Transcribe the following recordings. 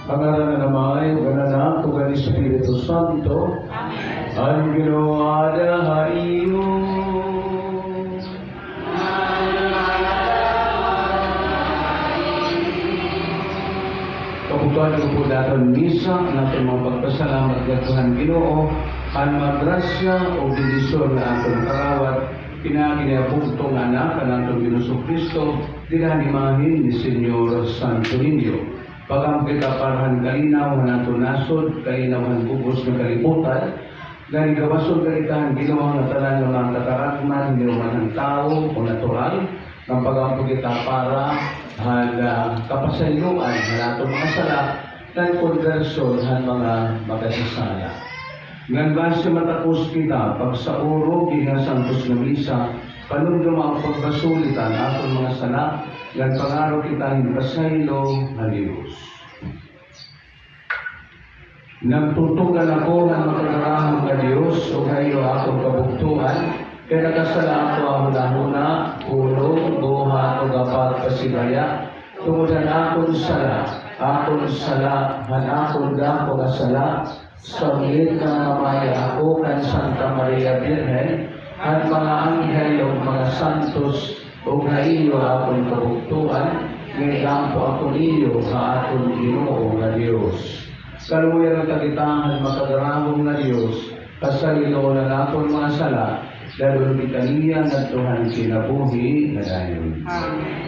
Pangalan ng Ama, ug ng Anak, ug ng Espiritu Santo. Amen. Angelo ada hayo. Kaputuan ko po daton misa natin mga pagpasalamat gatuhan Ginoo ang magrasya o bendisyon na atong karawat pinakinapunto nga anak ang atong Ginoo Kristo dinanimahin ni Senyor Santo Niño. Pagampi kaparahan kalinaw na ato nasod, kalinawan bubos ng kalibutan, gani gawasod kalitahan ginawa ng tanan ng mga kataragman, ginawa ng tao o natural, ng pagampi kita para kapasayuan na ato mga sala, ng konversyon ng mga makasasala. Ngan base matapos kita, pagsauro, ginasantos ng misa, panundong ang pagbasulitan atong mga sala, ngan pangaraw kita hinpasaylo na Diyos. Nagtutugan ako ng makagarahang na Diyos, o kayo akong kabuktuhan, kaya nagkasala ako ang huna-huna, ulo, buha, o gapat pasigaya, tungudan akong sala, hanakong dako na sala, sa ulit na mamaya ako kan Santa Maria Virgen, at mga anghel o mga santos, o iyo akong kabuktuhan, ngayon po ako niyo sa atong Ginoo na Diyos. Kaluyan ang tagitangan makagarahong na Diyos, kasalino na natong mga sala, lalo ni kaniya na Tuhan kinabuhi na dayon. Amen.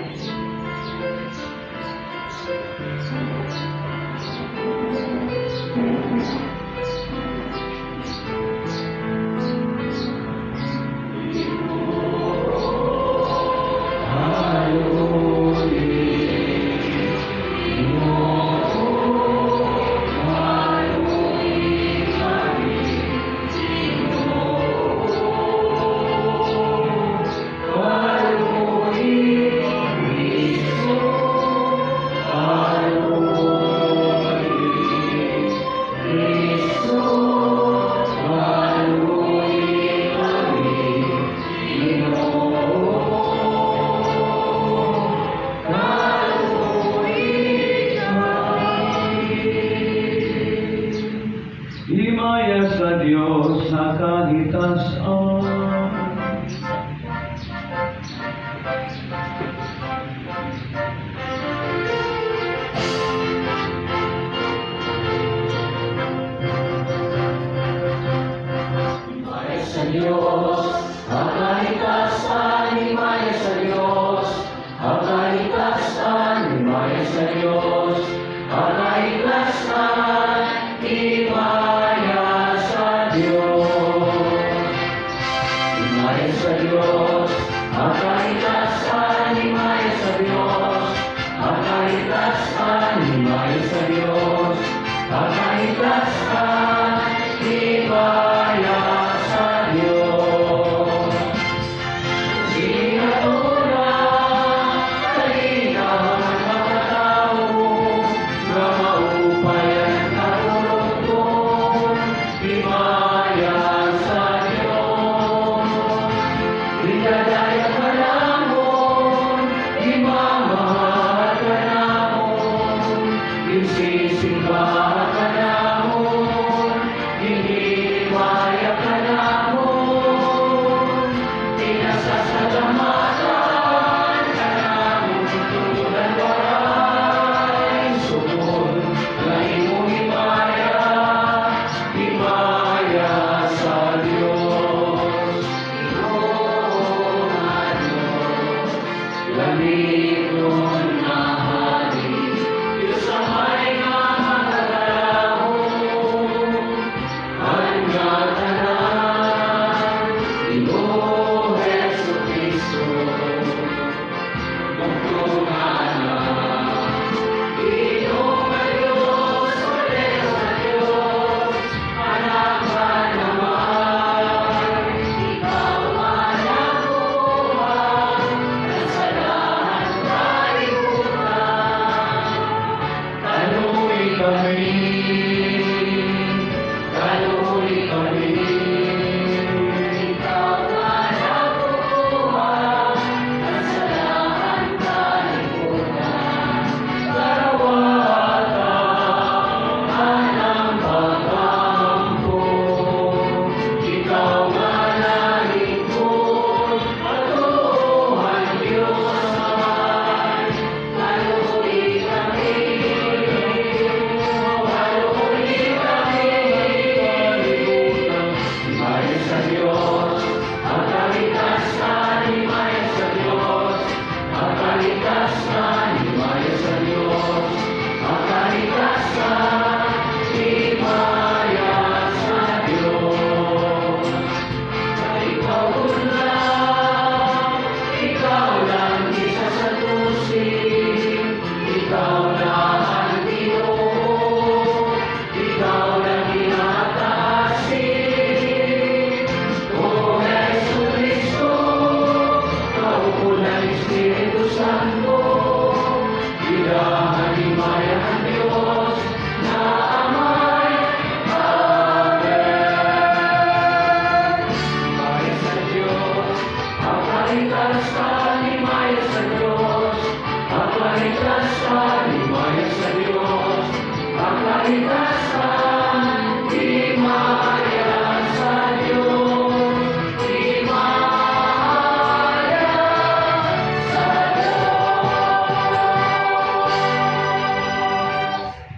Himaya sa Diyos na kaligtasan. Himaya sa Diyos ang kaligtasan. Himaya sa Diyos ang kaligtasan. Himaya sa Diyos ang kaligtasan. Himaya sa Diyos.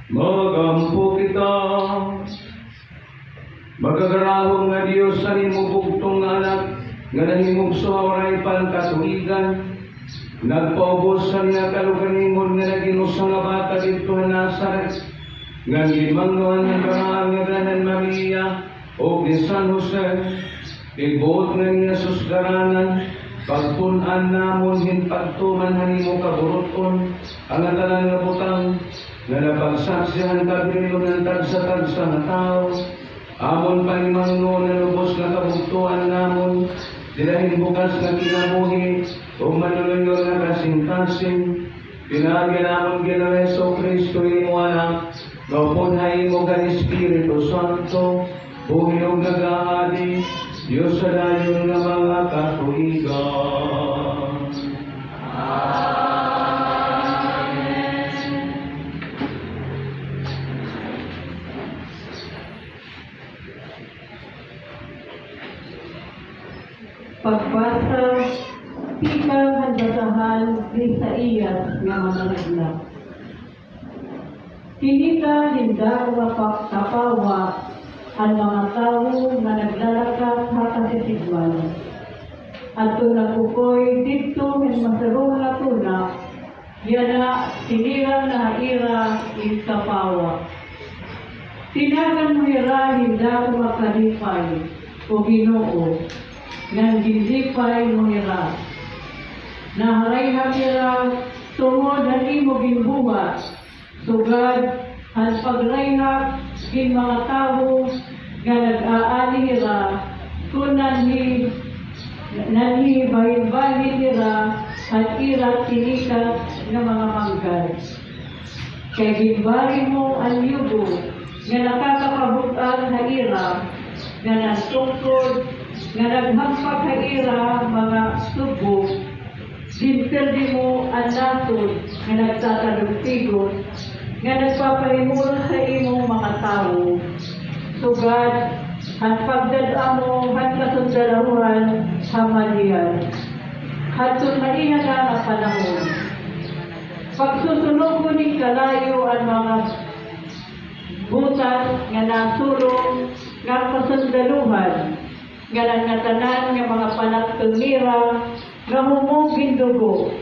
Magampo kita, magagarahong nga Diyos sa nimo bugtong nga anak, nga nahimog sa oray palkatuigan, nagpaubos sa nga kaluganimon nga naginusa nga bata dito na Nazaret, nga gimangnuan ng karangaran Maria o ni San Jose, ibuot nga niya susgaranan, pagtunan namon hinpagtuman hanimo kaburuton, ang atalan nga butang, nga napagsaksihan kabilon ng tagsa-tagsa na tao, amon panimangno na lubos na kabuktuan namon, dilahin bukas na kinabuhi, o manulunyon na kasing-kasing, pinagyan namon Ginoong Kristo imo anak, mapunhay mo ka Espiritu Santo, buhinog nag-aadi, Diyos sa dayon nga mga katuigan. Pagbasa, pikang handatahan ni Isaías nga mananagla. Kini ka hinda kapawa ang mga tao nga naglalakad hata sa sigwal. At nakukoy dito ng masarong na tuna, yana sinira na haira is kapawa. Tinagan mo hira hinda kumakalipay o Ginoo, nang ginlipay mo hira. Naharay hamira, tungod hali mo ginbuhat, sugad, ang pagrayhak, kin mga tao, nga nag-aali hira, kung nanhi bahin-bahin hira, at irat tinikas ng mga manggal. Kaya ginbari mo ang yugo, nga nakakapabutan na ira, nga nagtungkod, nga naghampak na ira mga subo, dinperdi mo ang natod, nga nagtatalugtigon, nga nagpapahimula sa imong mga tao, sugad, ang pagdadaan mo, ang kasundalahuan, hamalian. Hatun maihan na ang panahon. Pagsusunog mo ni kalayo ang mga butas nga nasulong nga kasundaluhan, nga nangatanan nga mga panagtunira nga humugin dugo,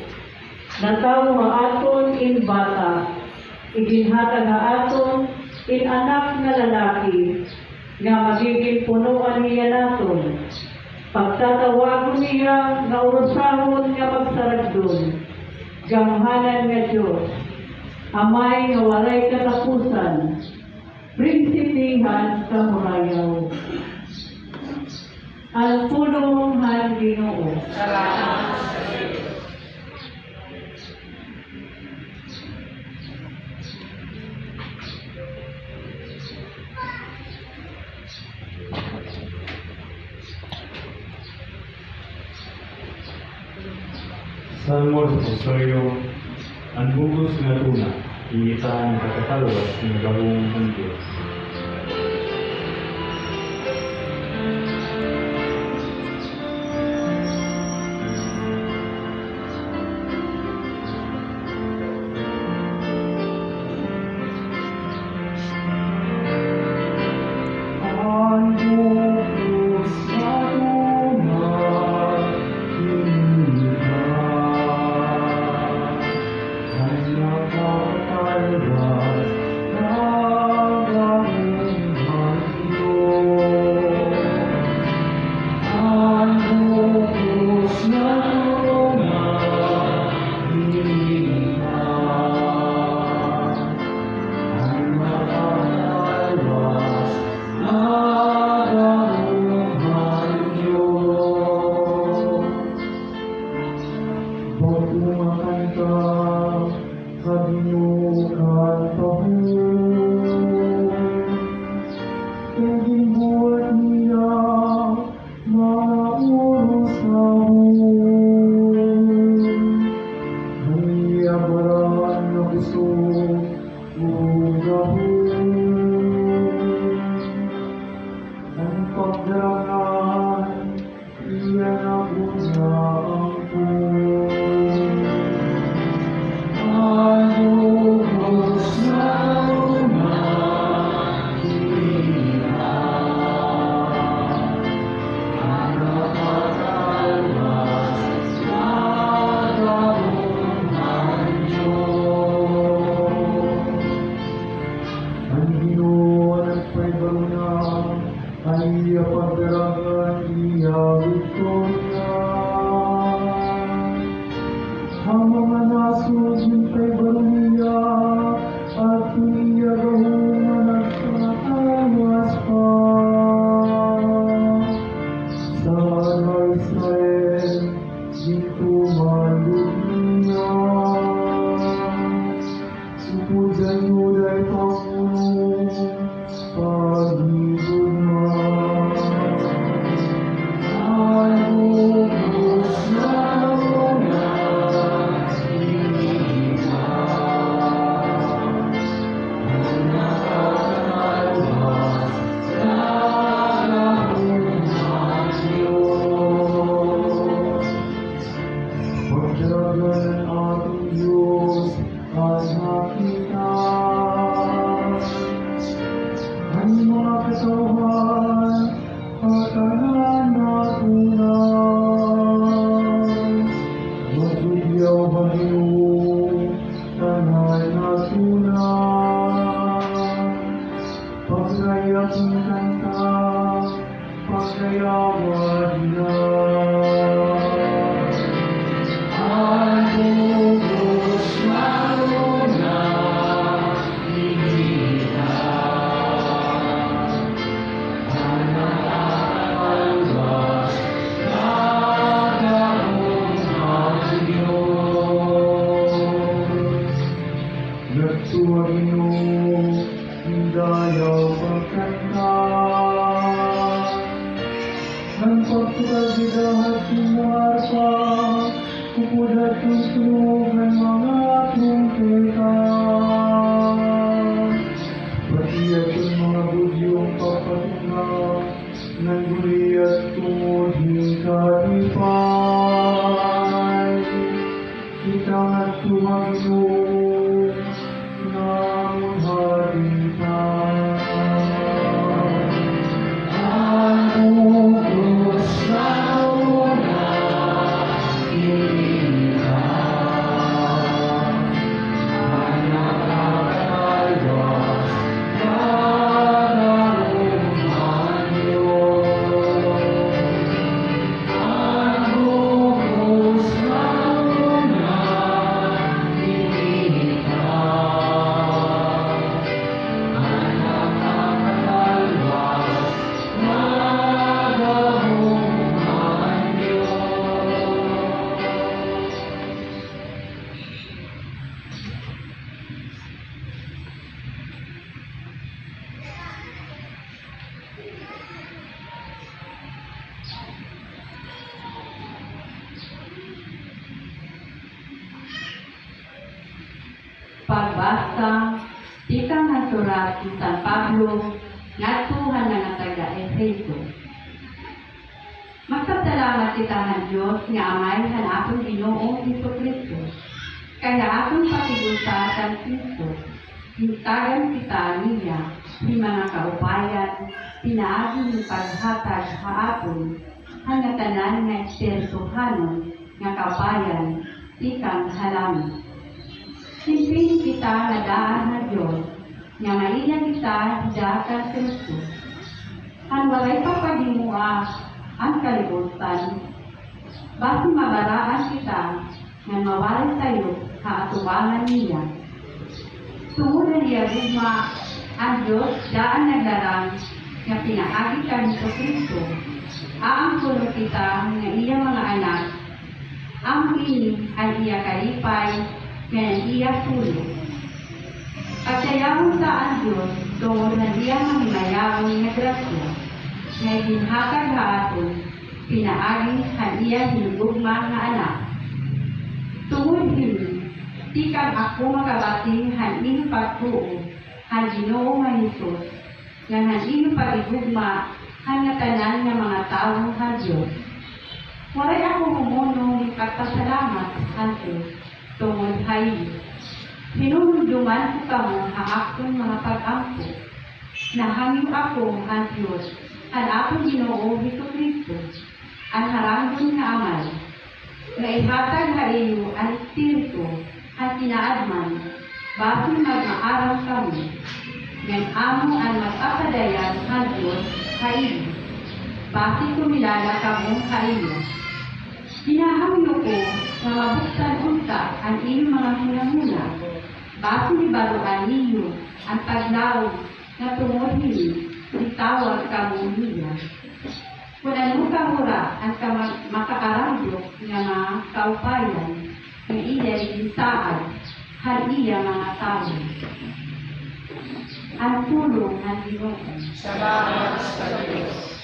na tao nga aton in bata, iginhata nga aton in anak nga lalaki, nga magiging punuan niya naton. Pagtatawagon niya nga urusahon nga magsaragdon, gamhanan nga Diyos, amay nga walay katapusan, prinsipihan sa murayaw. Ang punong han Ginoo. Salamat sa Diyos. Salmo sa Pastorio, ang bugos nga tuna, initaan ng kakatalwas ng gawong ng Diyos. Ang mga kasawhan at tanan na tunay. Matugyaw Ginoo, tanan na tunay. Pagkayak ng kanta, pagkayawa na. Ang bugos maruna, hinihita. Ang nakakalwas, nagahong ang Diyos. Nagtuwa Ginoo, hindayaw pagkanta. Ang pagkakagidahat kumarpa, kukudat yung sunog ng mga trumpeta. Patiyat yung mga budyong papatunga, ng guliyat tungod hikatipay. Kita at tumagino, ng haritan. Ang bugos na una, hinihita. Ang nakakalwas, nagahong ang Diyos. Ang bugos na una, hinihita. Ang nakakalwas, nagahong ang Diyos. Pagbasa, ikang nasurat ni San Pablo, natuhan na nga taga-Efeso. Magpasalamat kita ng Diyos nga amay hanapon Ginoong Jesucristo. Kaya akong patigusa sa Kristo, hintagan kita niya, ni mga kaubayan, pinaagi ni paghatag haapon, hanggang tanan nga espirituhanon nga kaubayan, ikang halaman. Simpin kita nga daan na Diyos, nga maiya kita hidakan Kristo. Ang walay papadimua ang kalibutan, basi mabaraan kita nga mawali tayo kaatubangan niya. Tungod na niya gugma ang Diyos daan naglarang nga pinaagi ka ni Kristo. Aangkulo kita nga iya mga anak, ang ini ay iya kalipay, nga iya tulo. Pagkayawon sa ang Diyos, tungod na iya mamimayawon nga grasya, nga ginhatag haaton, pinaagi ang iya hinugugma nga anak. Tungod hini, di kang ako makabating han ino pagtuo, han Ginoo nga Hesus, nga han ino pagigugma, han nga tanan nga mga tawo han Diyos. Walay ako humunong ipagpasalamat hanto, tungod hayi. Hinumduman ko kamo haakon mga pag-ampo. Nahangin ako ang Diyos, ang akong Ginoo Jesucristo, ang haranggon nga amay. Nga ihatag ha iyo ang Espiritu, ang sinaadman, basin mag-maaraw kamo. Ngayon amo ang magpapadayan ang Diyos ha iyo. Basin kumilala kamo ha iyo. Hinahangyo ko na mabuksan unta ang iyong mga huna-huna. Basin ibaruan niyo ang paglaw na tungod hini, itawag kamo niya. Kung ano kamura ang makakarambyo nga mga kaupayan, ng iya'y isaan, hal iya mga tao. Ang tulong ng Ginoo. Salamat sa Diyos.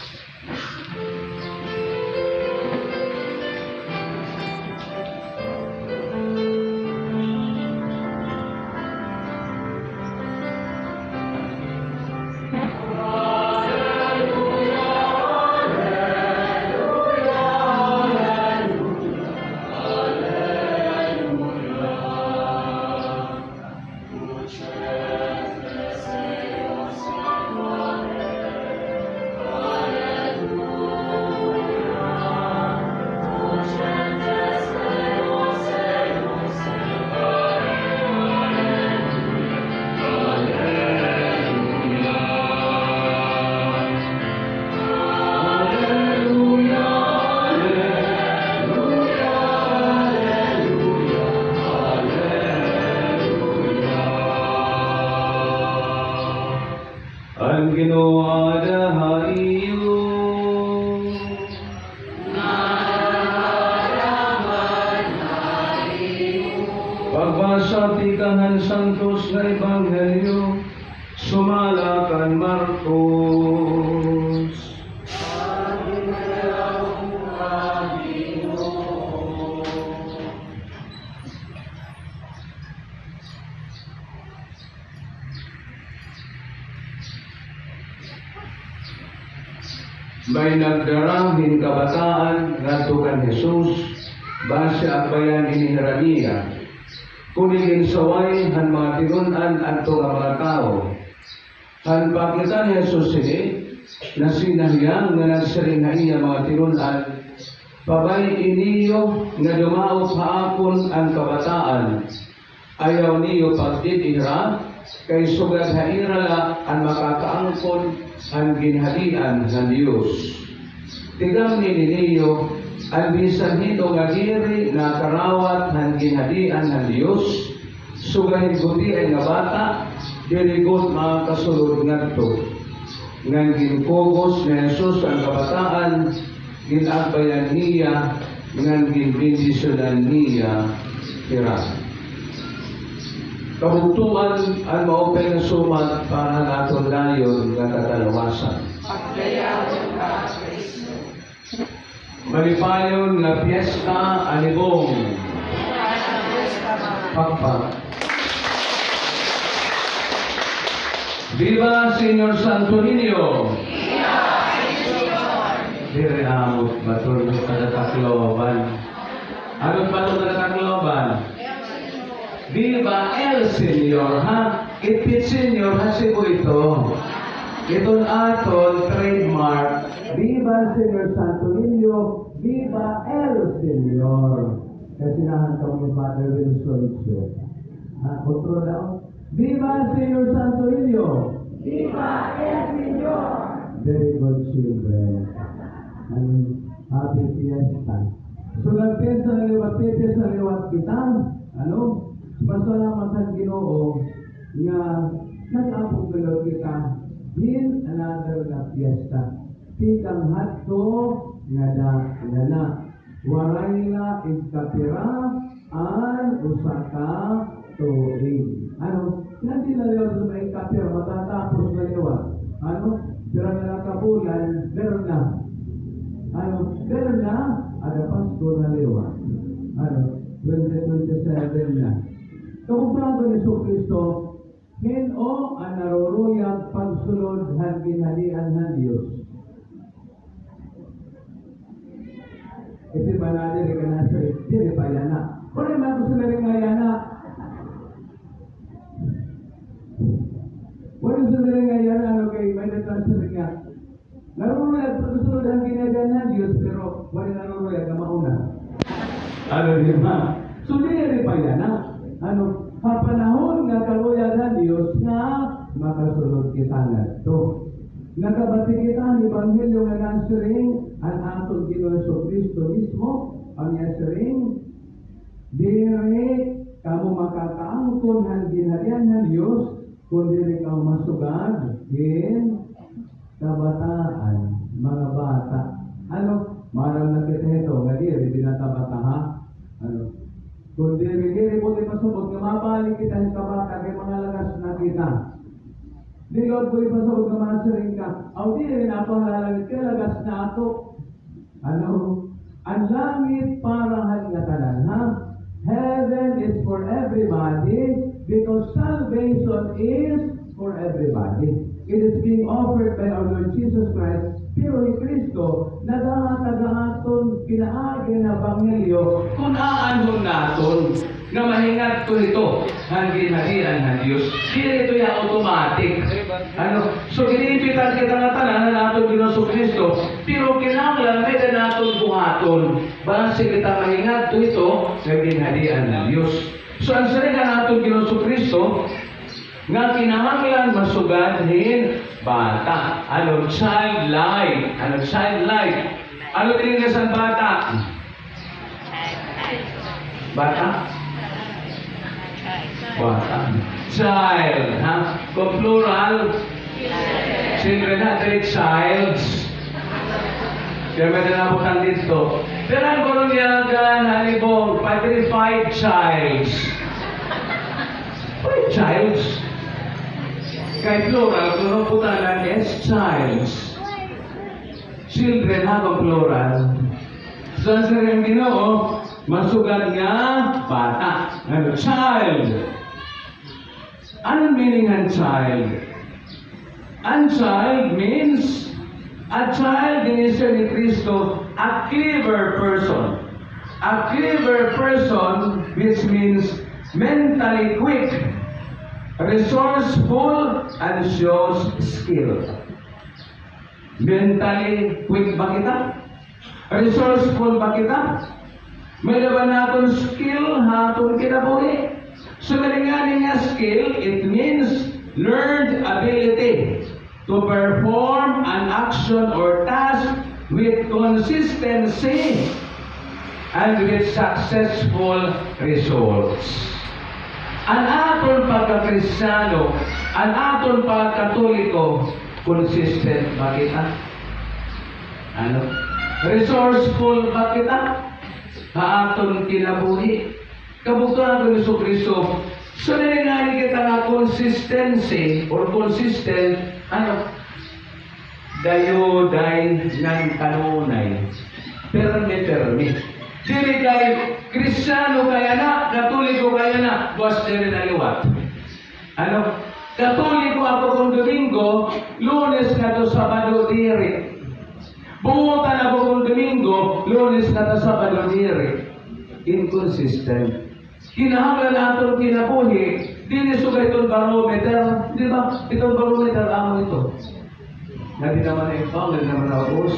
Ang Ginoo adahaiyo. Pagbasa ti Kahan Santos nga Ebanghelyo, sumala kan Marcos. May nagdarangin kabataan ngadto kan Jesus base akbayan ini Herania. Kunigin saway han mga tinunan adto nga mga tao. Han pakita ni Jesus ini na sinahiyang nga nagsiring na iya mga tinunan pabay iniyo nga dumaot haapon ang kabataan. Ayaw niyo pagdidira kay sugad hairala ang makakaangkon ang ginhalian ng Diyos. Tigang nininyo ang bisan hito nga diri na karawat ng ginhalian ng Diyos, sugahin guti ay nga bata, dirigot mga kasulod ngadto. Ngan ginpugos ni Jesus ang kabataan, ginagbayan niya, ngan ginbindisyonan niya, tira. Kabugtuan ang maupay ng sumat para naton layon nga katalawasan. Paglayawan ka, Kristo. Malipayon nga piyesta anibong pagpag. Viva Señor Santo Niño! Dire amot matulog kada takloban. Ano ba ito kada takloban? Viva el Señor, ha? Ipit Señor, hasibo ito. Itong aton trademark. Viva Señor Santo Niño, Viva el Señor. Kasi nahan kami Father Wilson ito. Ha? Otro daw. Viva Señor Santo Niño. Viva el Señor. Very good children. And happy fiesta. So nagpensa na liwat, pete sa liwat kita. Ano? Pasalamatan Ginoo nga nag-apog galot kita in another na fiesta. Tikang hatto nga na waray na ikapira an usaka tuig. Ano? Hindi na liwat sa may ikapira matatapos na liwat. Ano? Pira na kabulan, meron na. Ano? Meron na, ada Pasko na liwat. Ano? 2027 na. Kamubago ni Kristo, hino ang naruruyang pagsulod ng ginhalian ng Diyos. Iti ba natin ka na sa iti pa yana? Kung naman ko sila rin nga yana? Kung sila rin nga yana, ano kay may nagtansin nga? Naruruyang pagsulod ng ginhalian ng Diyos, pero wala naruruyang ka mauna. Ano di ba? So, di rin pa yana. Ano, papanahon nga kaluyan ng Diyos na makasunod kita na ito. Nakabati kita ang Ebanghelyo nga nasiring ang atong Ginoong Kristo mismo, ang nasiring, diri kamo makakaangkon ang ginhalian ng Diyos, kung diri ka masugad, din kabataan, mga bata. Ano, marang na kita ito, nga diri, binatabata ha? Ano, kung diri po di pasubot, nga mabalik kita sa kabata, kay mga lagas na kita. Di Lord po di pasubot, nga masiring ka. Aw di rin ako lalangit, kay lagas na ato. Ano? Ang langit para halingatanan, ha? Heaven is for everybody, because salvation is for everybody. It is being offered by our Lord Jesus Christ. Pero ni Kristo, nagahatagaan pinaagi na Ebanghelyo kung aanon naton nga mahingat ko ito ang ginhalian ng Diyos. Hindi ito yung automatic. Ano? So, iniimpitan kita nga tanan na natin Ginoong Kristo, pero kinanglan may na natin buhaton. Base kita mahingat ko ito ang ginhalian ng Diyos. So, ang sarili natin Ginoong Kristo, nga kinahanglan masugadhin bata. Ano? Childlike. Ano? Childlike. Ano tinignan sa bata? Bata? Bata. Child. Ha? Kung plural? Children na, 3 childs. Kaya may nanabutan dito. Pero ang Boroniagan, halibong, 5 childs. 5 childs. Kay plural, kung putanan, S childs. Children habang plural. So, ang sarang Ginoo, masugat nga, bata. Ano, child. Anong meaning ng child? Ang child means a child in Israel ni Cristo, a clever person. A clever person, which means mentally quick, resourceful, and shows skill. Mentally quick ba kita? Resourceful ba kita? May laban natin skill, hatong kinabuhi. So, malinganin nga skill, it means learned ability to perform an action or task with consistency and with successful results. Ang aton pagka-Kristiyano, ang aton pagka-Katoliko, consistent ba kita? Ano? Resourceful ba kita? Aton kinabuhi. Kabukaan ko ni Kristo, so nalinganin kita nga consistency or consistent, ano? Dayo-day ng kanunay. Perme. Dili kay Kristiyano kaya na, Katoliko kaya na, buwas dili na liwat. Ano? Katoliko ako kung Domingo, Lunes na to Sabado diri. Bungutan ako kung Domingo, Lunes na to Sabado diri. Inconsistent. Kinahanglan natin kinabuhi, di sugay itong barometer, di ba? Itong barometer, amo ito. Na di naman ay pang, di naman ako,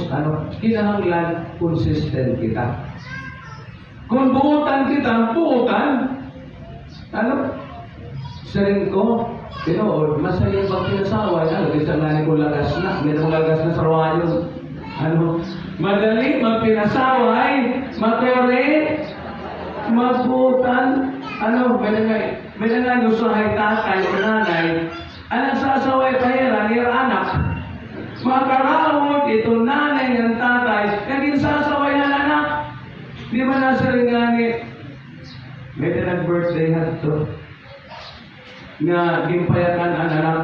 kinahanglan, consistent kita. Kung buutan kita, buutan, saring ko, masaya pag pinasaway, isang nani ko lagas na, may nang lagas na sa rawayon. Madali, magpinasaway, makore, magbutan, may nga gustuhay tatay o nanay, anak sasaway pahira, nira anak. Makarawod, ito nanay ng tatay, naging sasaway na anak. Di ba nasa ringani? May nag-birthday na ito. Nga, gimpayakan ang anak.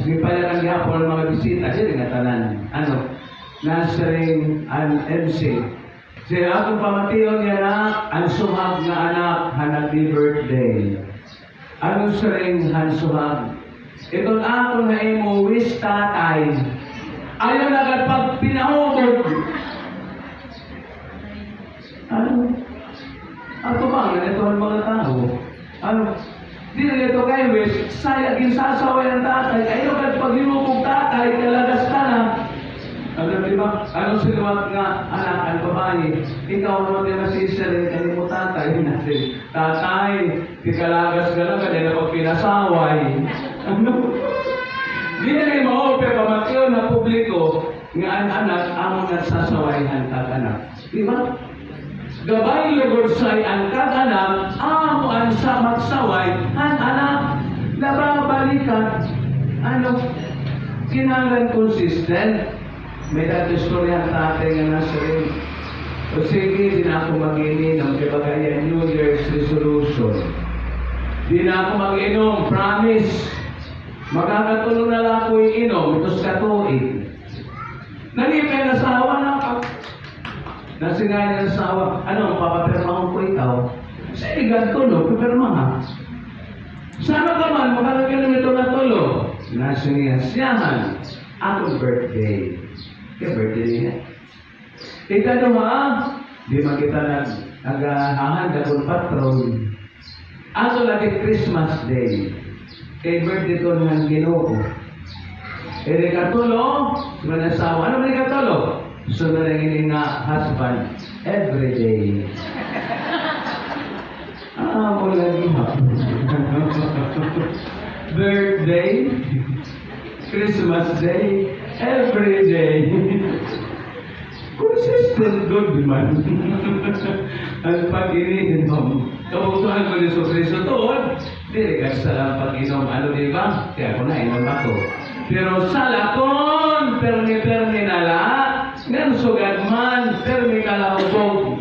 Gimpayakan gihapon mga bisita, di nga tanan. Nasa ring ang MC. Siya akong pamatiyon niya na ang suhag na anak hanag-di birthday. Anong sering han suhag? Itong ako na imo wish tatay. Ayaw na agad pag pinahugod. Ako ba? Ganito ang mga tao. Di na ito kay wish. Sayagin sasaway ang tatay. Ayaw agad pag hinugog tatay, kalagas ka na. Di ba? Sinuwat nga, anak, ang babae, ikaw naman din masisirin, kani mo tatay, natin. Tatay, tikalagas ka lang, kanila pag pinasaway. Di na rin ma-open, pamatyo na publiko, nga ang anak, among nagsasawayhan kaganak. Di ba? Gabay lugod say ang kaganak, amo ang magsaway, ang anak, nababalikan, kinanglan consistent. May istorya tatay nga nasa rin. O sige, di na ako mag-inom. Kaya bagay New Year's resolution. Di na ako mag-inom. Promise. Magkakatulong na lang ako inom. Ito sa katuig. Nalipay na sawa na ako. Nasingay na sawa. Papapirmahan ko ikaw? Sa igad ko, no? Papirmahan. Sana ka man, makalagyan ito na tulo. Nasingay siyahan. Akong birthday. Kaya birthday niya. Ikadua, di makita nag-ahand akong patron. Ato lagi Christmas Day. Kay birthday ko ng Ginoo. Ikatulo, manasawa. Ano ba ikatulo? So na lang ini nga husband every day. Mo lagi ha. Birthday, Christmas Day, every day. Consistent good man. Ang pag-ininom. Kabutuhan ko ni Kristo doon. Hindi ka sa pag-inom. Di ba? Kaya ako na, inom ako. Pero sa lakon, permi nala, ngan sugad man, permi kalaubog.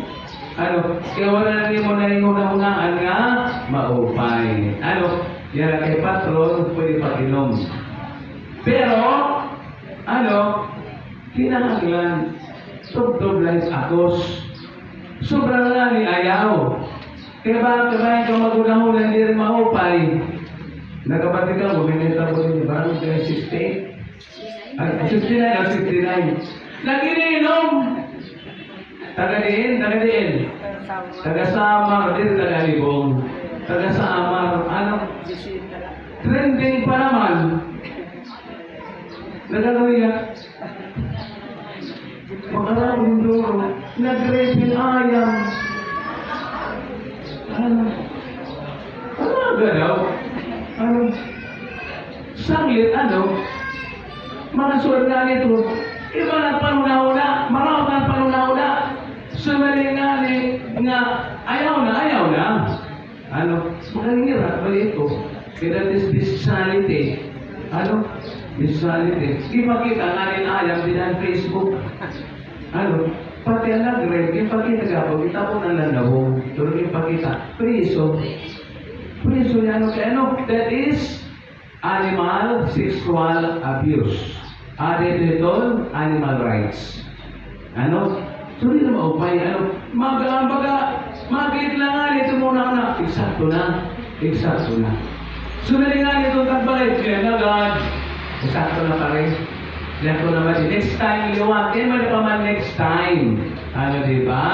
Ano, kaya wala na mo na yung unang-unaan nga, maupay. Ano, yan kay patron, pwede pag-inom. Pero, ano, kinahanglan, tugtog lang akos. Sobrang nga ni ayaw. Kaya ba, kabayan ka magunahon, hindi rin maupay. Nagkapati ka, buminita mo rin, parang kayo 68. 69. Nag-ininom! Taga-diin. Taga-samar, din taga-libong. Taga-samar, ano? Trending pa naman. Naganoya. Makarang duro. Nag-rapin ayam. Ano? Ano galaw? Ano? Sanglit, ano? Mga suwag nga nito. Iba ng panunahuna. Maraming ng panunahuna. Sumali nga nga ayaw na. Ano? Makangira ba ito? Kaya dissality. Ano? Dissality. Di makita nga rin ayam din ang Facebook. Ano? Pati ang nag-rap, ipakita ka po, kita po ng landabong. Pero ipakita, priso. Priso niya, ano? That is animal sexual abuse. Added ito, animal rights. Ano? So, hindi na maupay. Ano? Mag-click lang nga nito muna na. Eksakto na. So, nali nga nito tagbalik. Kaya na, God. Eksakto na pa rin. Yan ko naman. Next time, liwag. Kaya may pa man next time. Ano, diba?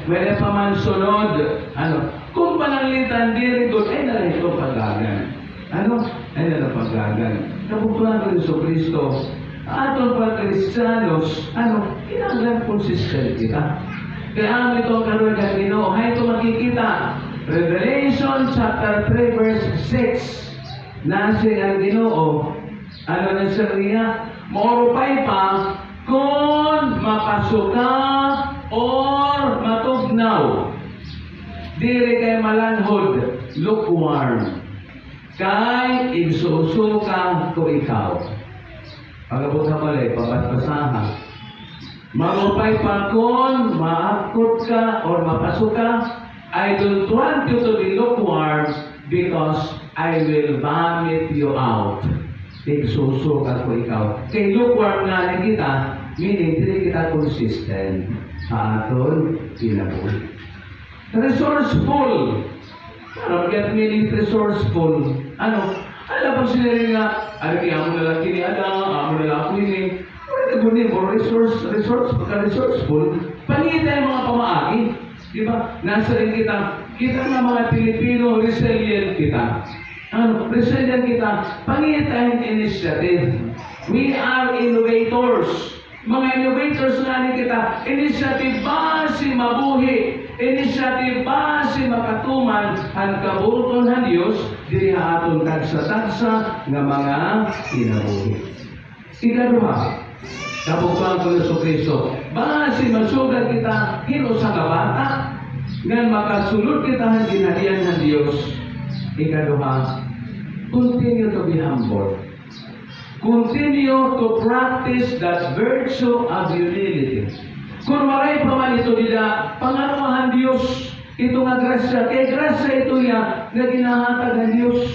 May pa man sunod. Ano? Kung pananglitan, di rin doon, ay na ito paglagan. Ano? Ay na paglagan. Nabutuhan ko rin sa Kristo. Atong pag-Kristiyanos, ano? Kinaglan consistent kita. Kaya ang ito karoon ng Ginoo, ay ito makikita. Revelation chapter 3 verse 6. Nasi ang Ginoo. Ano na siya niya? Maurupay pa kung mapasok ka or matugnaw. Dili kay malanhod, lukewarm. Kay igsuso ka ko ikaw. Pagabot ka pala, pabatbasahan. Maurupay pa kung maakot ka or mapasok ka, I don't want you to be lukewarm because I will vomit you out. Igsuso ka ko ikaw. Kay lukewarm nga na kita, meaning hindi kita consistent sa aton kinabuhi. Resourceful. Parang get meaning resourceful. Ano? Alam pag sinabi nga, ano kaya mo nalang kini amo nalang ako ini. Ano gunin mo? Resourceful. Panita yung mga pamaagi. Diba? Nasa rin kita na mga Pilipino, resilient kita. Ano? Resilient kita. Pangitain initiative. We are innovators. Mga innovators na kita. Initiative ba si mabuhi? Initiative ba si makatuman ang kabuton ng Diyos diri aton tagsa-tagsa nga mga kinabuhi. Ikaduha, kabutuan ko sa Kristo. Ba si masugat kita hino sa kabata nga makasulod kita ang ginalian ng Diyos. Ikaduha, continue to be humble. Continue to practice that virtue of humility. Kung maray pa man ito nila, pangarumahan Diyos, ito nga grasya. Kaya grasya ito niya na ginahatag ng Diyos.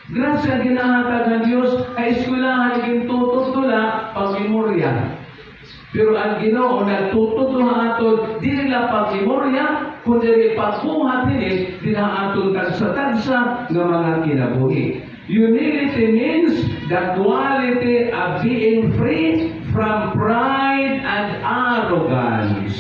Grasya ginahatag ng Diyos ay eskwelahan naging tututula pag-memorya. Pero ang Ginoo nagtututula aton, di nila pag-memorya, kundi pagbuhat nila, di na aton tagsa-tagsa ng mga kinabuhi. Humility means the quality of being free from pride and arrogance.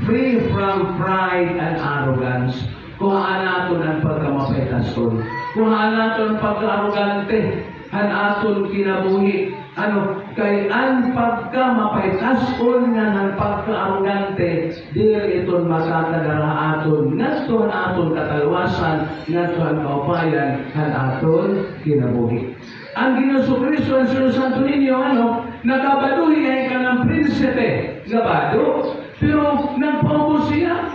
Free from pride and arrogance. Kuhaan natin ang pagkamapaytason. Kuhaan natin ang pagka-arrogante. Han aton kinabuhi. Ano? Kay ang pagkamapaytason nga ng pagka-arrogante, dili iton makakadara aton. Ngadto aton katalwasan, ngadto ang kaupayan, han aton kinabuhi. Ang Ginoo Kristo ang sinusanto ninyo, ano? Nakabaduhi ay ka ng prinsipe. Gabado. Pero nagpaubos siya.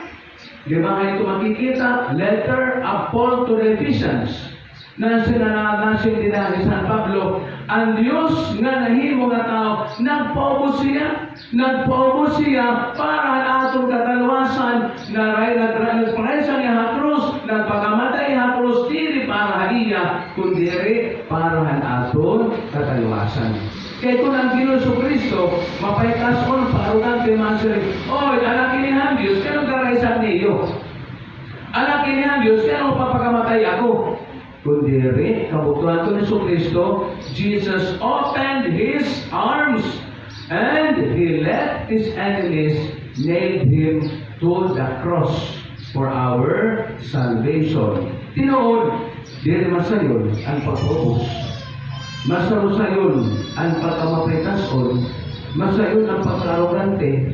Di ba ito makikita? Letter of Paul to the Ephesians. nasin din ni San Pablo, ang Diyos nga nahimo nga tao, nagpaubos siya para atong katalwasan, nagparay sa niya hakrus, nagpakamatay hakrus, dili para iya, kundi para aton katalwasan. Kaya kung ang Ginoo Kristo, mapaykason, parugan kay Mansuri, oy, anak inihan Diyos, kanong karaysan niyo? Anak inihan Diyos, kanong papakamatay ako? Kundi kabutuhan ko ni Kristo, Jesus opened His arms and He let His enemies nail Him to the cross for our salvation. Tinood, dili masayon ang pagpupos. Masayon ang pagkamapaykason, masayon ang pagkarugante,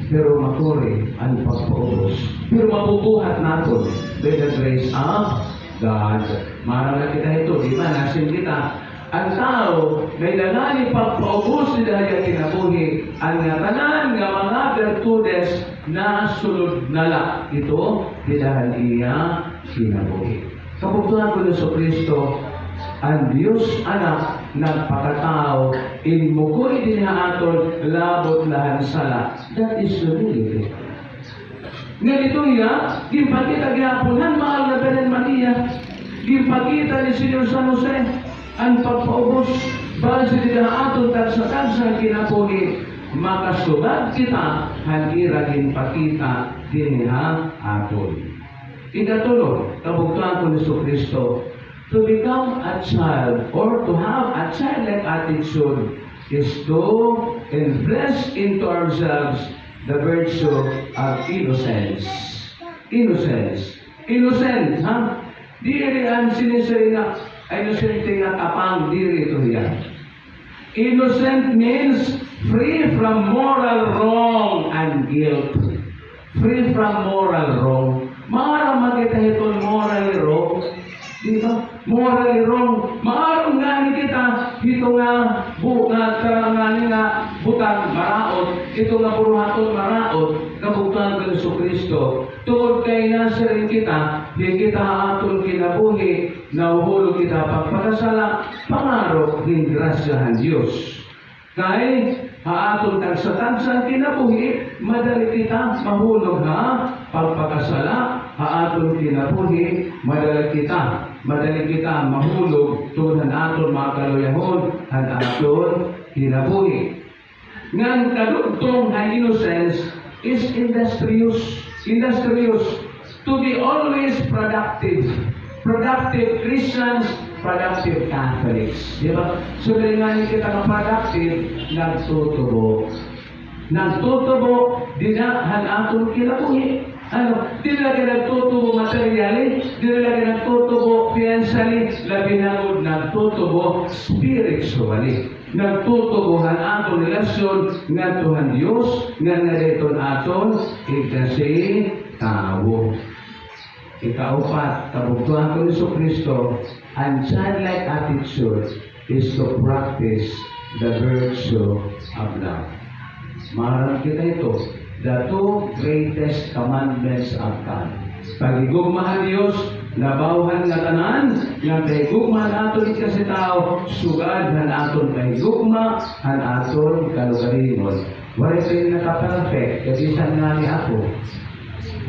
pero maturi ang pagpupos. Pero mabubuhat natin by the grace of God. Marang kita ito, di ba? Nasin kita. Ang tao, may nangani pagpaubos nila yung kinabuhi, ang tanan nga mga virtudes na sunod nala. Ito, dahil iya kinabuhi. Kabutuhan ko ni Kristo, ang Diyos anak nagpakatao, inmukoy din aton labot lahan sala. That is humility. Ganito iya, gimpakita gihapunan mahal na Belen Maria, gimpakita ni Senyor San Jose, ang pagpaubos, base din aton tagsa-tagsa kinabuhi, makasubad kita, halira gimpakita din aton. Ikatulog, kabugtuhan ko ni Kristo, to become a child or to have a childlike attitude is to invest into ourselves the virtue of innocence. Innocent, ha? Diri ang sinisiri nga, innocent nga kapang diri ito yan. Innocent means free from moral wrong and guilt. Free from moral wrong. Maara makita itong moral wrong. Di ba? Morally wrong. Maarong nga ni kita, ito nga, nga butang maraot, ito nga puruhaton maraot, kabuktan ko ni Kristo. Tungod kay nasa rin kita, di kita aton kinabuhi, nauhulog kita pagpakasala, pangarok din grasyahan Diyos. Kay, aton tagsa-tagsa kinabuhi, madali kita mahulog ha, pagpakasala, aton kinabuhi, madali kita mahulog tuhan aton mga kaluyahon at aton kinabuhi. Ngang kadugtong na innocence is industrious. To be always productive. Productive Christians, productive Catholics. Di ba? So, nga kita na productive, nagtutubo, dinahan aton kinabuhi. Di lagi nagtutubo materially, di lagi nagtutubo financially, labi na nagtutubo spiritually. Nagtutubuhan aton relasyon nga Tuhan Diyos, nga nariton aton ikasi tao. Ikaupat, kabugtuhan ko ni Kristo, ang childlike attitude is to practice the virtue of love. Maharap kita ito, the two greatest commandments of God. Pagigugmahan Diyos, nabawhan nga tanan, nga pagigugmahan aton kasi tao, sugad han aton pagigugma, han aton kalugarinon. Wala kayo nakaperfect, kabisan nga ni ako.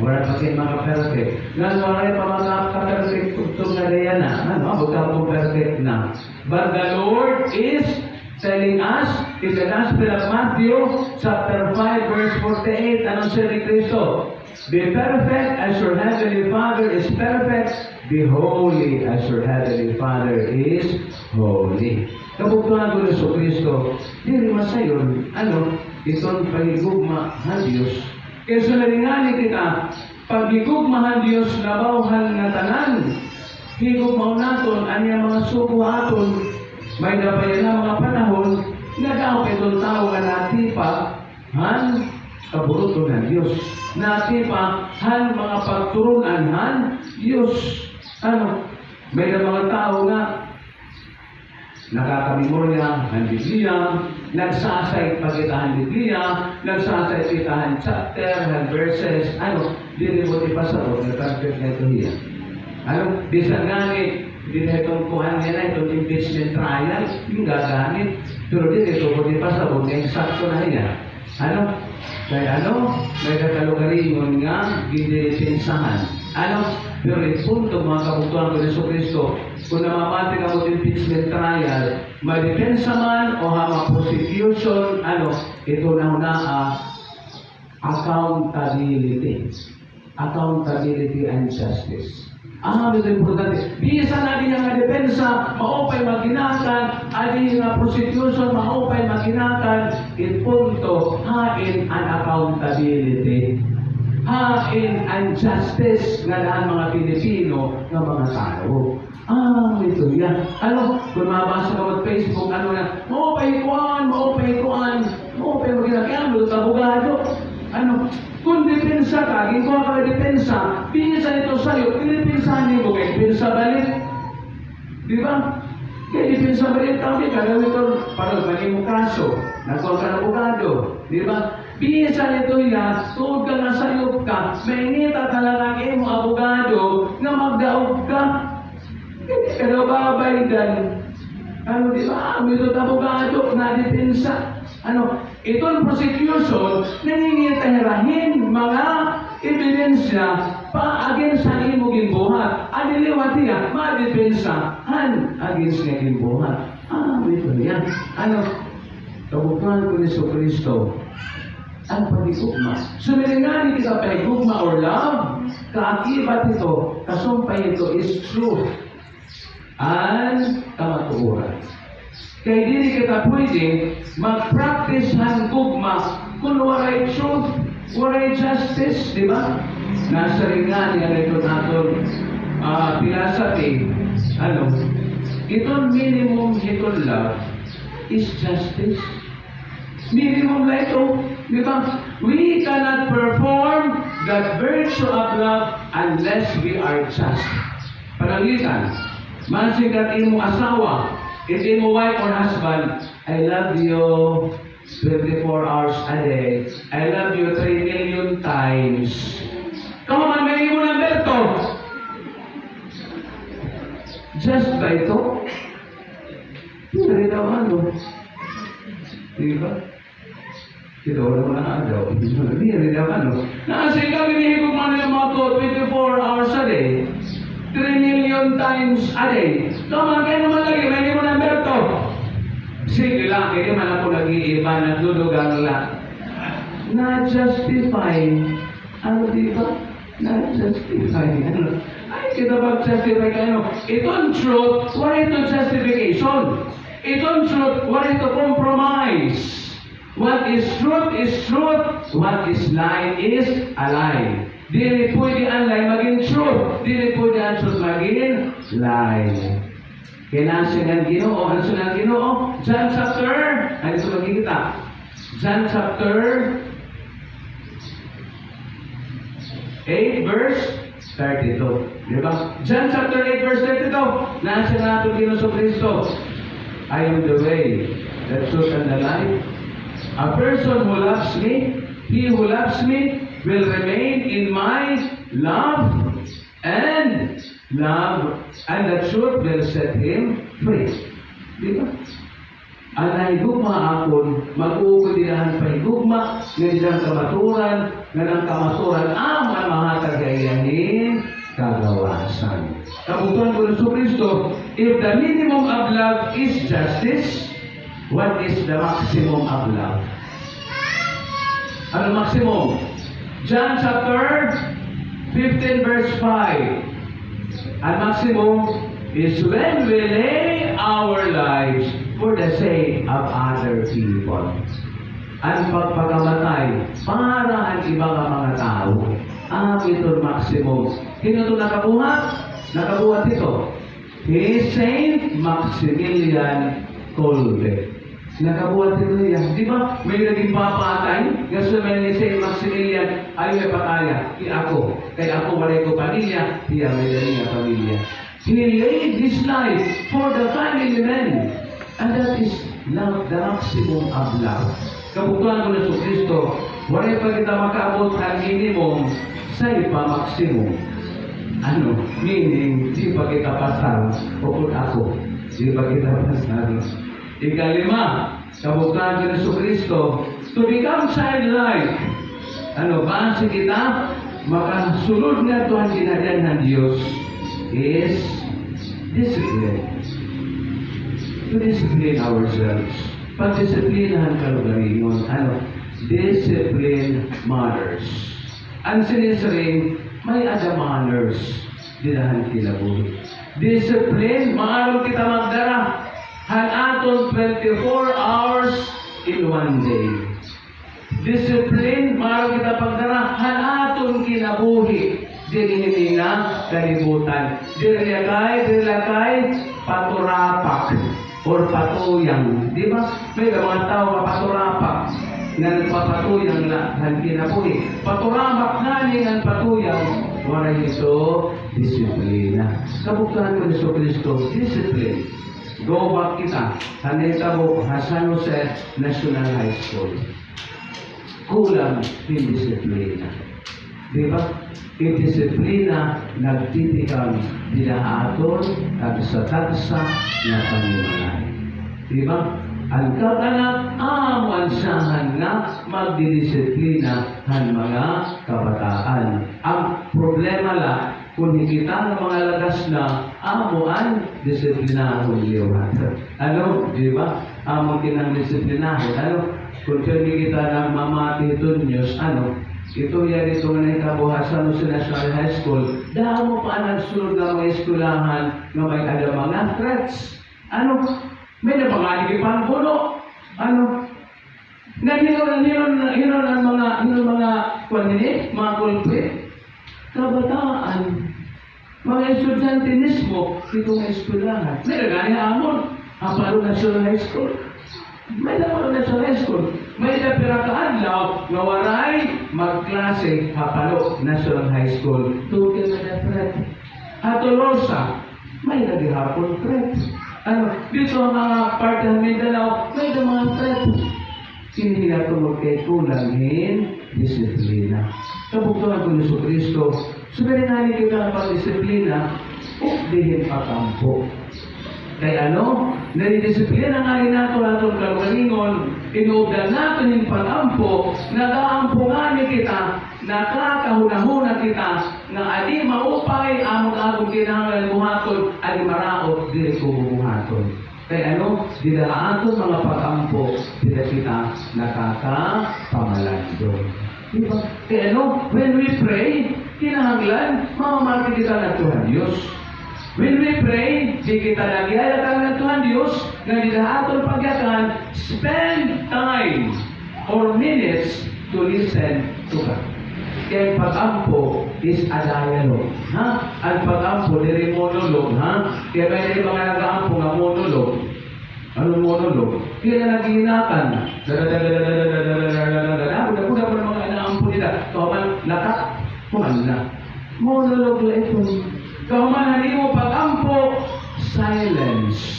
Wala pa kayo makaperfect. Nga wala pa makaperfect kung nga rin na. Buka po perfect na. But the Lord is telling us in the Gospel of Matthew, chapter 5, verse 48, anong sabi ni Kristo? Be perfect as your heavenly Father is perfect. Be holy as your heavenly Father is holy. Kabugtuhan ko ni Kristo, di rin masayon, itong pagigugmahan Diyos. Kaya sa naringani kita, pagigugmahan Diyos, nabawhan nga tanan, higugmaw naton, anya mga suko aton, may nabayan na mga panahon, nagaw itong tao nga natipa, han, kaburuto ng Diyos. Natipa, han, mga pagturunan, han, Diyos. May na mga tao nga, nakakamemorya ng Biblia, nagsasay pagkitahan Biblia, nagsasay pagkitahan chapter, and verses, di rin mo ipasarot, na perfect na ito hiya. Bisan nga ni, Hindi na itong kuhan nila, itong impeachment trial, yung gagamit. Pero dito ko di pa sa buong eksakto na niya. Ano? May kakalugaringon nga, ginilipensahan. Pero yung punto, mga kabutuan ko ni Kristo, kung namamati ka mo impeachment trial, may depensa man o hama prosecution, ito na accountability. Accountability and justice. Ito importante. Bisa natin ang depensa, maupay maginakan, adi nga prosecution, maupay maginakan, punto, hain ang accountability. Hain ang justice nga daan mga Pilipino nga mga tao. Ito yan. Kung mabasa ka mag Facebook, maupay maginakan, kaya mo ito abogado. Kung depensa ka, ginagawa ka na depensa, pinisa ito sa'yo, pinipensahan niyo mo kayo, depensa balik. Di ba? Kaya depensa balik, tawag ka, gawin ito, parang balik mo kaso, nagawa ka na abogado. Di ba? Pinisa nito yan, tuod ka na sa'yo ka, may ngita talaga mo abogado, na magdaog ka. Hindi ka na babaydan. Di ba? Ito abogado, na depensa. Itong prosecution, naningitahirahin mga ebidensya pa against sa imong buhat. Adiliwat niya, madepensahan against nga buhat. Ito yan. Kabutuan ko ni Kristo, ang pagigugma. Sumiringani kita pagigugma or love, kaakibat ito, kasumpay ito is truth and kamatuoran. Kaya hindi kita pwede mag-practice ng gugma kung waray truth, waray justice, di ba? Nasa ringani ang ito natin philosophy. Itong minimum itong love is justice. Minimum na ito, di ba? We cannot perform the virtue of love unless we are just. Panangitan, mansigat imo asawa, if imo wife or husband, I love you 24 hours a day. I love you 3 million times. Come on, may mo ng berto. Just ba ito? Hindi naman, diba? Ito, wala mo na agaw. Hindi naman, Nasa ikaw, hinihigog mo na mga 24 hours a day. 3 million times a day. Come on, kaya naman lagi, may mo ng berto. Sige lang, kaya naman ako nag-iiba, nagdudugang lang. Na-justify. Diba? Na-justify. Ay, kita mag-justify ka, Itong truth, wala ito justification. Itong truth, wala ito compromise. What is truth is truth. What is lie is a lie. Dili pwede ang lie maging truth. Dili pwede ang truth maging lie. Kinasingan Ginoo, ang sinang Ginoo, John chapter, ay ito magkikita. John chapter 8 verse 32. Diba? John chapter 8 verse 32. Nasa natin Ginoo Kristo. I am the way, the truth, and the life. A person who loves me, he who loves me, will remain in my love, and the truth will set him free. Diba? Ang nahigugma akon, mag-uugod dinahan pa higugma, nga dinang kamaturan, nga ng kamaturan, ang mahatagayanin kagawasan. Kabutuan ko ng Kristo, if the minimum of love is justice, what is the maximum of love? Ano maximum? John chapter 15 verse 5. Ang maximum is when we lay our lives for the sake of other people. Ang pagpagamatay para ang ibang mga tao. Ito maximum. Sino ito nakabuhat? Nakabuhat ito. He is Saint Maximilian Kolbe. Nakabuhat ito niya. Di ba? May naging papatay. Nga sa may ni Saint Maximilian, ay may pataya. Ako. Kaya ako walay ko pamilya. Iya may niya pamilya. He laid his life for the family men. And that is love, the maximum of love. Kabutuan ko na sa Kristo, walay pa kita makaabot ang minimum sa ipa maximum. Meaning, di pa kita pasal, o ako, di pa kita pasal. Ikalima, kabukaan ng Jesucristo, to become childlike. Base kita, makasulod nga ito ang ginadyan ng Diyos is discipline. To discipline ourselves. Pagdisiplinahan ka lugaringon. Discipline matters. Ang sinisiring, may ada manners. Dinahan kinabuhi. Discipline, maaari kita magdara. Hanaton 24 hours in one day. Discipline, maaari kita pagdara. Hanaton kinabuhi. Dili nga kalibutan. Dili lakay, paturapak or patuyang. Di ba? May mga tao paturapak na nagpapatuyang na kinabuhi. Paturapak na ang patuyang. Wala ito, disiplina. Kabukaan ko ni Jesucristo, discipline. Go back kita. Haneta mo, San Jose National High School. Kulang yung disiplina. Di ba? Yung disiplina, nagtitikang dinaaton at sa tagsa na panimalay. Di ba? Ang kakanak amansahan na magdidisiplina ang mga kabataan. Ang problema lang, kung kita ng mga lagas na amuan, disiplinahon liwan. Di ba? Amo kinang disiplinahon. Kung hindi kita ng mamati ito news, ito yan ito nga na ikabuhasan sa National High School, dahil mo pa nagsunod ng mga eskulahan na may kada mga threats. May napangalig ipang puno. Nga hinon ang mga kwanini, mga kulpe. Kabataan. Mga estudyante mismo, dito nga eskulahan. May nagani amon. Apalo National High School. May napalo National High School. May napira kaadlaw nga waray magklase Apalo National High School. Tukil na threat. Atolosa, may nagihapon threat. Dito ang mga part ng Mindanao, may mga threat. Hindi na ito magkakulangin disiplina. Kabukuhan ko ni Jesucristo, sabihin kita ang pag-disiplina, dihin patampo. Kaya nanidisiplina nga rin nato atong kalugalingon, inuubdan natin yung patampo, nag-aampo nga ni kita, nakakahunahuna kita, na adi maupay, among-agong kinahanglan buhaton, adi maraot, dili ko buhaton. Kaya didaaton mga patampo, dila kita nakakapamalando. Diba? Kaya when we pray, kinahanglan, mamamati kita ng Tuhan Diyos. When we pray, di kita nagyayatan ng Tuhan Diyos, na didaaton pagyakan, spend time or minutes to listen to God. Kaya pag-ampo is a dialogue. Ang pag-ampo, dili monolog. Kaya may mga nag-aampo nga monolog. Anong monolog? Kaya na naghinatan. Buda mo ng mga inaampo nila. Kauman, lakat, kuman na. Monolog na ito. Kauman, hindi mo pag-ampo, silence.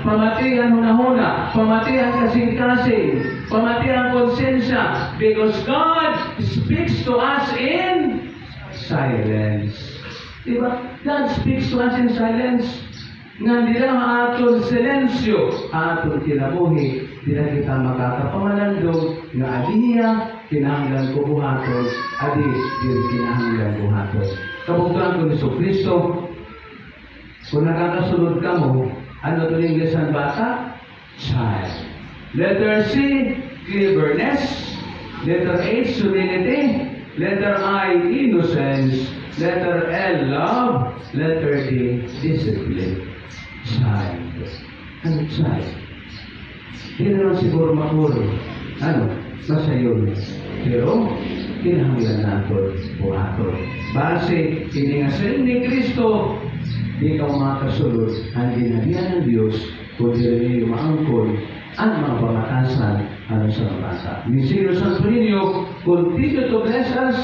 Pamati ang hunahuna, pamati ang kasing-kasing, pamati ang konsensya, because God speaks to us in silence. Diba? God speaks to us in silence. Nga di lang aton silensyo, aton kinabuhi, di na kita makakapamanandog, nga adiya, kinahanglan ko buhaton, adi, di kinahanglan buhaton. Kabukuhan ko ni Jesucristo, kung nakakasunod ka mo, ano ito yung English ng bata? Child. Letter C, cleverness. Letter H, humility. Letter I, innocence. Letter L, love. Letter D, discipline. Child. Ano child? Hindi naman siguro makuro. Nasa yun. Pero, kinahanglan natin buhaton. Base, hindi nga sa ni Kristo, di ka makasulod ang ginagyan ng Diyos kundi rin yung maangkol ang mga pamatasan sa mabasa. Ni Sino Santo Niño, continue to bless us,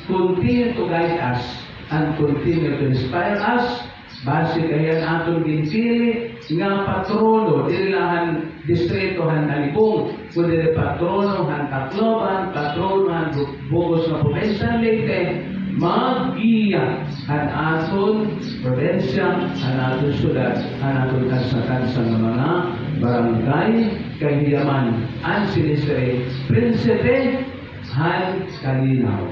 continue to guide us, and continue to inspire us. Base kaya atong ginpili nga patrono, dililahan distritohan Alibong, kundi patrono han Tacloban, patrono han Bugos na Provincial Leyte, mag-iya ang aton probensya, ang aton syudad, ang aton kansa-kansa ng mga barangay, kahiyaman, ang sinistre, prinsipe, han kalinaw.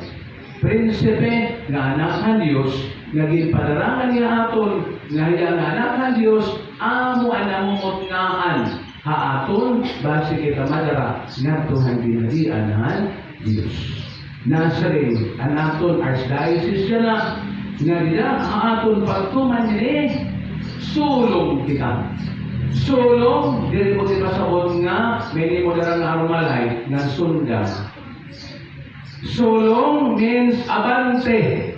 Prinsipe nga anak ng Diyos, nga ginpadarangan niya aton, nga hiya nga anak ng Diyos, amo anamumot ngaan, haaton, base kita madara, nga Tuhan dinarian ng Diyos. Nasa rin, ang aton archdiocese siya na, nga nila, haaton pagtuman nila, sulong kita. Sulong, dili mo di pasabot nga, may mo darang arumalay, nga sundang. Sulong means abante.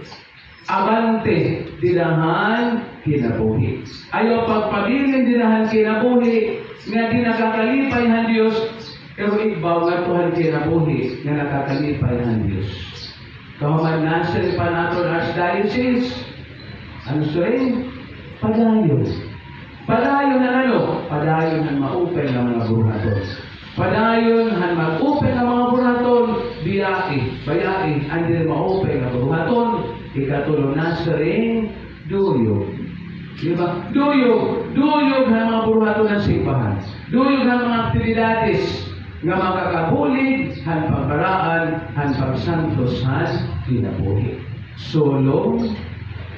Abante, dinahan kinabuhi. Ayaw pagpabilin dinahan kinabuhi, nga di nakakalipay ng Diyos, pero igbaw nga Tuhan kinabuhi, nga nakakalipay ng Diyos. Kahuman nasa pa natin archdiocese, ano sa'yo? Padayon. Padayon na ano? Padayon ang ma-open ng mga buhaton. Padayon ang mag-open ng mga buhaton, bayai, ang din ma-open ng buhaton, ikatulo na sa ring, duyog. Diba? Duyog ang mga buhaton ng simbahan. Duyog ang mga aktibidades nga makakabulig, han pagbaraan, han pagsantos, han kinabuhi. Sulong,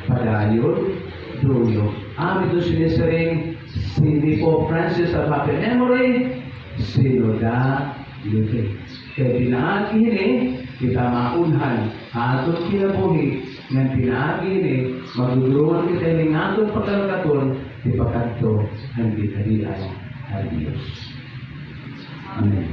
padayon, duyog. Amin ito sinisaring si Pope Francis of Happy Memory, Sinoda Lute. Kaya pinaagi ini, kita maunhan, aton kinabuhi, ng pinaagi ini, magduduruan kita ng aton pagkalakaton, di pagkanto, ang bitarian ang Diyos. Amen.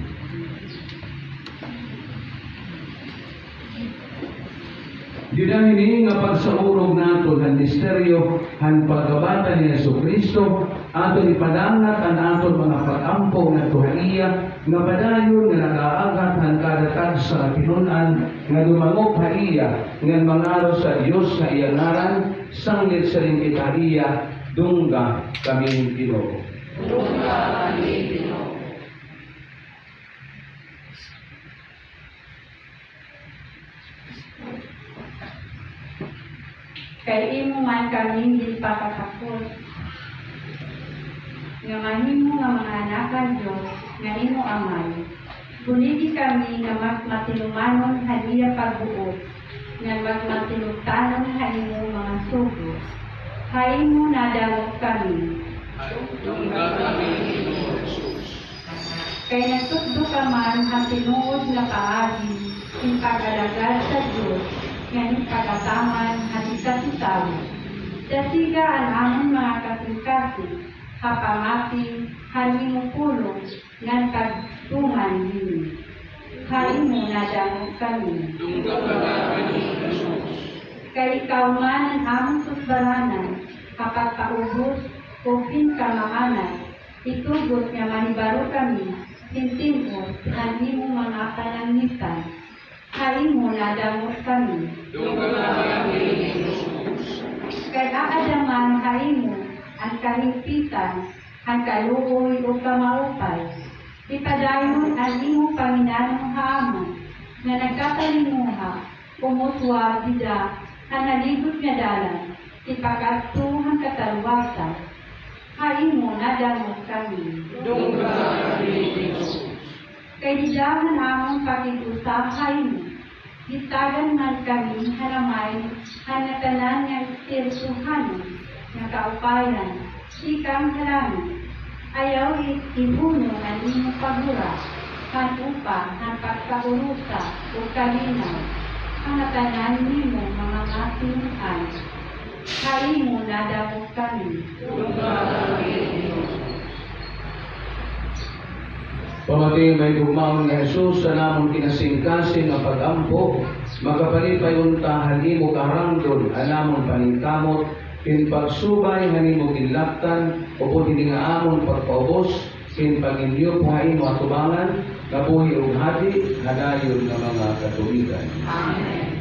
Dinang ini nga pagsaurog nato ng misteryo han pagkabata ni Jesucristo aton ipadangat ang aton mga pag-ampo nga tuhaiya nga padayon nga nagaagat han kadatag sa pinunan nga dumangop haiya nga mangaro sa Dios nga iyang ngaran sanglit sa ring itaiya dungga kaming Ginoo. Dungga kaming Ginoo. Kay imo man kami hindi pakatakot. Nga mahimo nga mga anakan Diyos, nga imo amay. Punigi kami nga magmatilumanon haniya pagbuot, nga magmatilugtanon hanimo mga sugo. Haimo nadamot kami. Dungga kaming Ginoo Jesus. Kay nagtukdo ka man ang tinuod na kaagi, yung pag-alagad sa Diyos, nga pagkataman at ikasitaw. Dasiga ang among mga kasing-kasing, kapamati, hanimo pulong, ngan pagtungan din. Haimo na damog kami. Kay ikaw man ang among susbaranan, kapag paubos, o pinkamaanan, itugot nga manibaro kami, tintingos, hanimo mga panangitan. Haimo na damot kami. Kay aadaman haimo ang kahigpitan, ang kaluoy o kamaupay. Ipadayon ang imo Panginoong haamon, na nagkakalimuha, umutwa bida, ang naligot nga dalan, ipagatuhang katalwasan. Haimo na damot kami. Kay didahan among pakikusahay mo, gitagan man kami halamay, hanatanan nga espirituhan, nga kaupayan, sikang halaman, ayaw ibuno ang imo pagura, kan upa, ang pagkaulusa, o kalinaw, hanatanan nimo mga ngatinuan, kaimo nadamot kami. Pamati may gumaon nga Jesus sa namon kinasingkasing nga pag-ampo, magapalipay unta hanimo karangdon, anamon paningkamot, kin pagsubay hanimo kinlaktan, upo dili nga amon pagpaubos, kin paginyo puhain mo atubangan, kabuhi ug hadi, hadayon nga mga katuigan. Amen.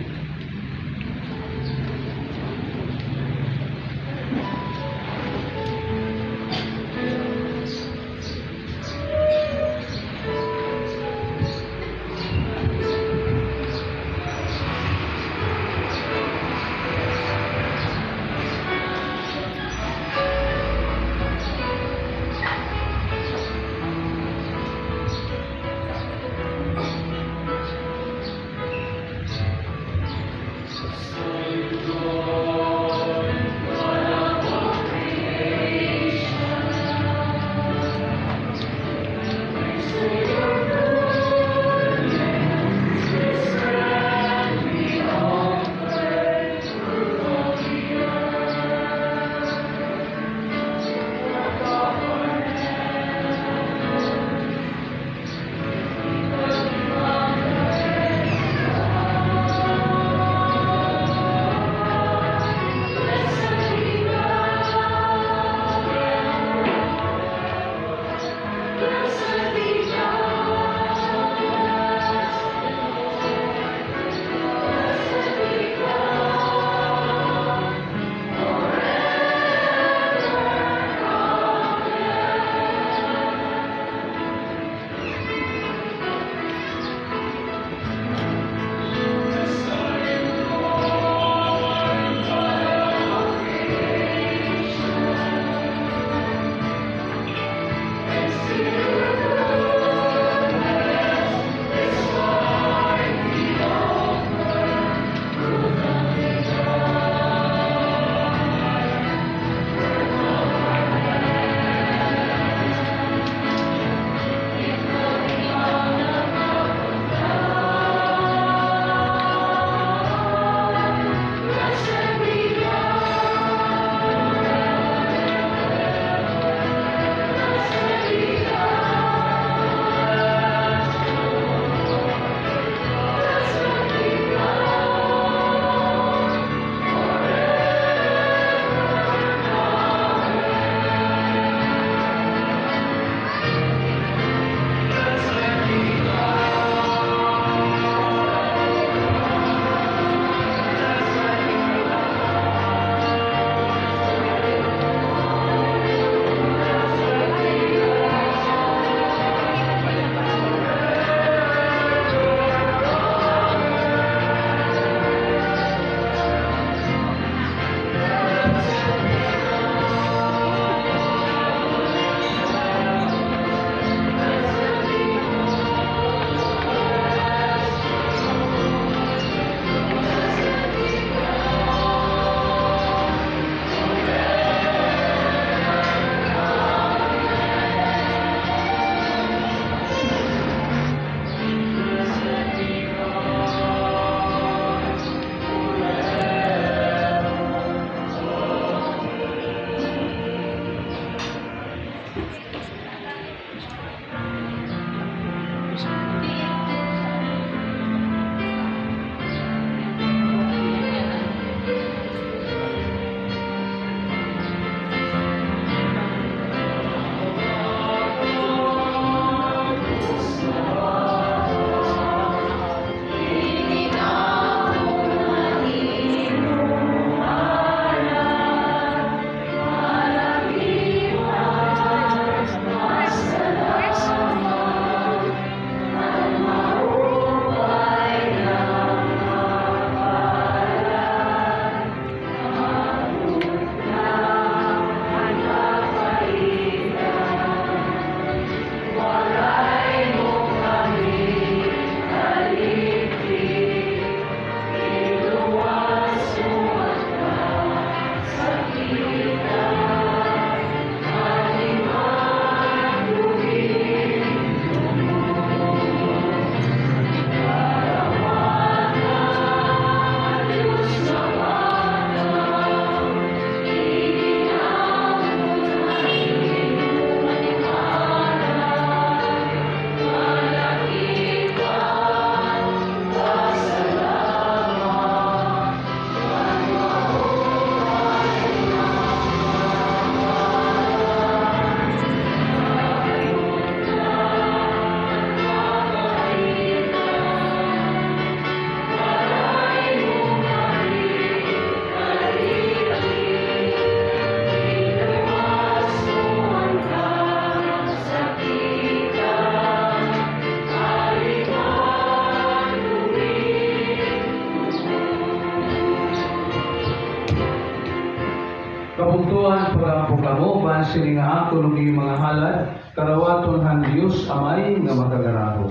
sini nga ako ng iyong mga halad, karawaton han Diyos amay nga makagaraho.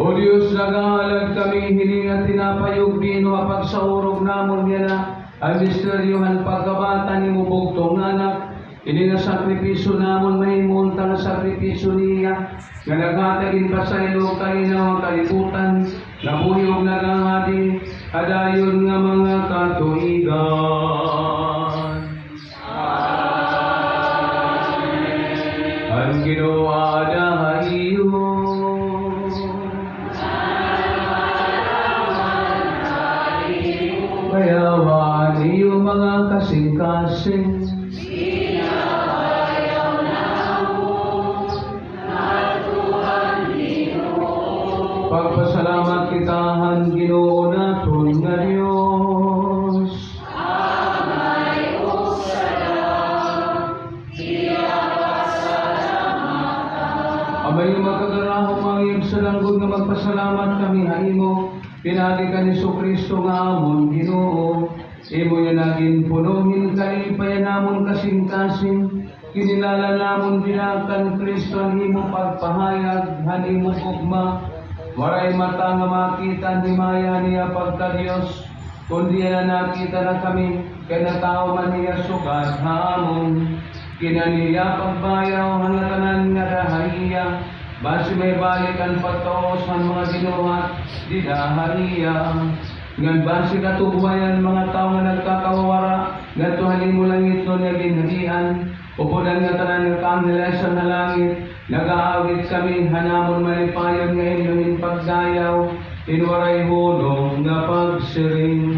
O Diyos, nagahalad kami hininga tinapayog bino apag sa urog namon niya na ang misteryohan pagkabata ni mubugtong anak. Ini nga sakripisyo namon mahimunta nga sakripisyo niya nga naghatagin pa sa ilo kalinaw ang kalibutan nabuyog nagangadi adayon nga mga katuigan. Ang ginawa na iyo kayawan iyo mga kasing-kasing pagpasalamat kitahan Ginoo naton nga Dios. Amay magkagarahong mangib sa langgod nga magpasalamat kami ha imo. Pinagi ka ni Kristo nga amon Ginoo. Imo yan naging punuhin kalipayan namon kasing-kasing. Kinilala namon binakan Kristo ang imo pagpahayag hanimo ugma. Waray mata nga makita ni maya niya pagka Diyos, kundi na nakita na kami, kaya natao man niya sugad hamon. Kinaniya pagbayaw hangatanan nga dahahiya, basi may balikan patos ang mga ginuhat, di dahahiya. Ngan basi katubuhayan mga tao nga nagkakawara, nga tuhalin mo langit no niya ginhalian, upunan nga tanan nga kaangeles sa langit, nag-aawit kami hanamon malipayon nga inuhin pagdayaw, inwaray hulong nga pagsiring.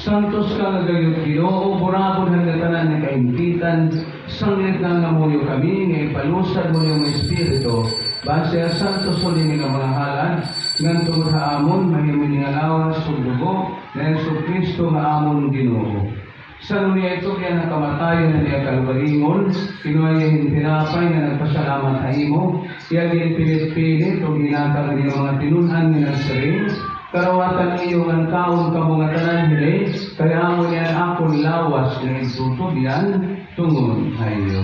Santos ka nga gayot Ginoo, burabon hangatanan nga kaimpitan, sanglit nga ngamuyo kami, nga ipalusad mo yung Espiritu, base a santos o nga mga halad, ngan tungod haamon, mahimin nga lawas, sugdugo, na Yesu Kristo nga amon Ginoo. Sa lunia ito kaya nakamatayon na niya kalbaringon, kinuhayin tinapay na nagpasalamat sa imo, kaya ginpilit-pilit o ginatang niya mga tinunhan nga nagsaring, karawatan iyo ang kaon kamungatanan hili, kaya mo niyan akong lawas na itutubian, tungon hayo.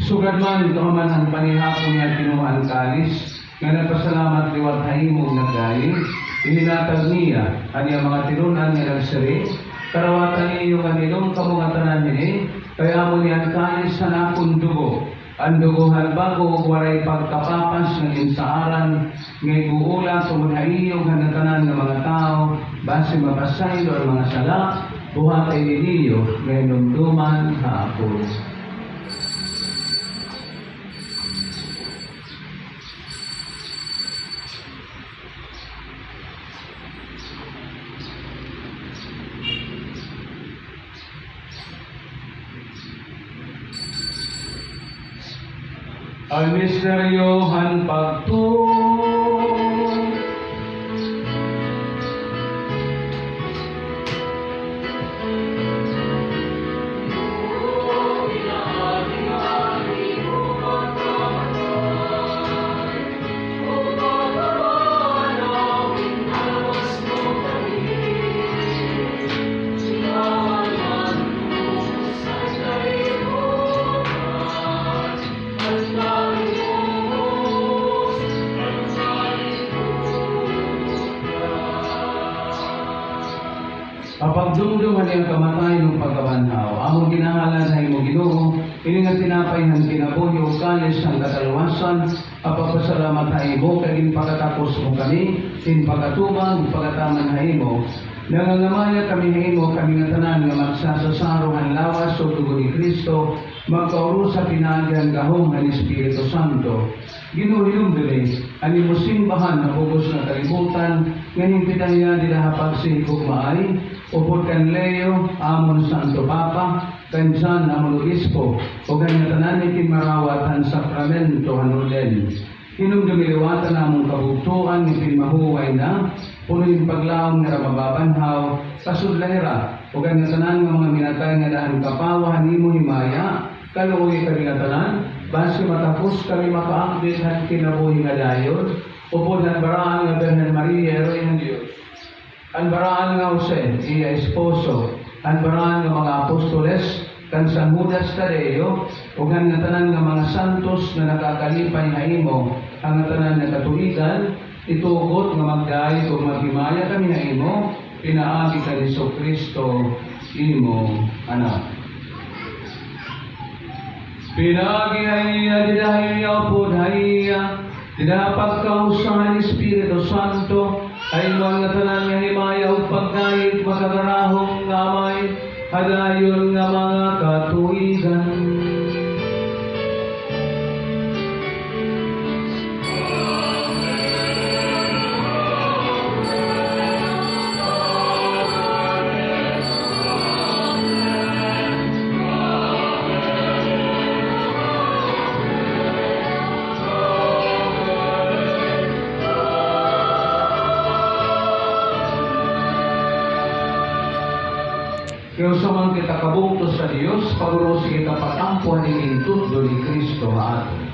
Sugad man ito man ang panihapon niya kinuha ang kalis, nga nagpasalamat liwat hahimong nagdahil, inilatag niya ang mga tinunan nga nagsari, karawatan niyo nga nilong kamungatanan nini, kaya mo niyan kalis sa nakong dugo, ang dugo halbago waray pagkapapas ng insaaran, ngay buula sumudhaiyo hanatanan ng mga tao, base mapasay o mga sala, buhatay niliyo, ngay lumduman hapon. Ang misteryohan pagtuon. Apagdumduman niyang kamatay ng pagkabanhaw, among ginahalan sa imo Ginoo, ini nga tinapayhan kinabuhi o kalis ang katalawasan, apapasalamat sa imo, kaging pagkatapos mo kami, in pagkatubang, pagkataman sa imo. Nangangamaya kami sa imo, kami nga tanan nga magsasasaro ang lawas o dugo ni Kristo, magkauro sa pinagyan gahong ng Espiritu Santo. Ginuhilong dili, ang imo simbahan na bugos na kalibutan, ngayon pitang niya dinahapag si Hukmaay, upod kan Leo, amon Santo Papa, kan San amon Obispo, o kan tanan ikin marawat ang sakramento hanulen. Hinong dumiliwatan among kabugtuan, ikin mahuway na, punoy paglaom nga mababanhaw, kasudlahira, o kan tanan nga mga minatay nga daan kapawahan imo himaya, kaluoy kami nga tanan, base matapos kami makaakbit at kinabuhi nga dayon, upod ang baraan nga Birhen Maria, Eroy ng Diyos. Ang baraan nga Jose, iya esposo, ang baraan nga mga apostoles, kan San Judas Tadeo, ug ang tanan nga mga santos na nakakalipay nga imo, ang tanan nga katuligan, itugot nga magdayeg ug maghimaya kami nga imo, pinaagi ka ni Kristo imo anak. Pinagi hayya, didahaya upod hayya, dinapagkausahan Espiritu Santo, ay mga tanan nga himaya o pagkayit makagarahong ngamay, hadayon nga mga katuigan. Kaya sa mga kita kabungtos sa Diyos, pagurusi kita patampuan ng intutdo ni Kristo ato.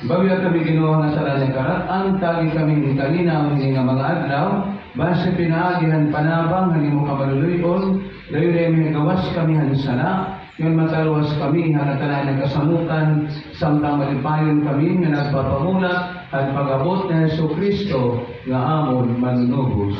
Bawiya kami Ginoo nga sa lang karatan, tagi kami kalinaw nga mga adlaw, base pinaagihan panabang nga imo kabaluluyon, dayon may gawas kami hansana, ngayon matalwas kami nga tanan ng kasamutan, samtang malipayon kami nga nagpapamulat at pag-abot na Jesucristo nga amon manunubos.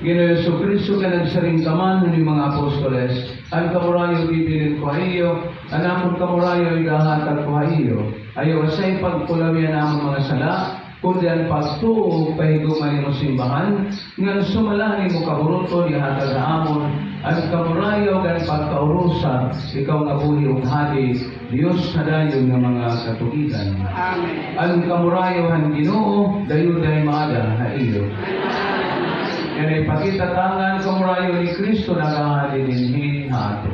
Ginoong Jesucristo ka nagsaring kaman ng mga apostoles, ang kamurayo bibilin ko hayo, anamon kamurayo igahatag ko hayo, ayaw asay pagpulawian namang mga sala, kundi ang pagtuo pahiguman mo simbahan, nga sumalahi mo kaburuto ni hatag na amon, ang kamurayaw ng pagkaurusa, ikaw nga buhi ug hali, Diyos na dayon ng mga katuigan. Amen. Ang kamurayaw han Ginoo, dayon day maada na iyo. Yan ay pagkitatangan kamurayaw ni Kristo na kahali din hato.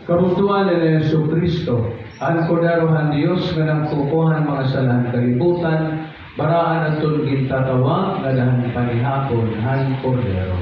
Kabutuan ni Yesu Kristo, ang kodarohan Diyos nga nagkukuhan mga salahan kalibutan, baraan at tulgin tatawa, nga dahan panihapon, han kordero.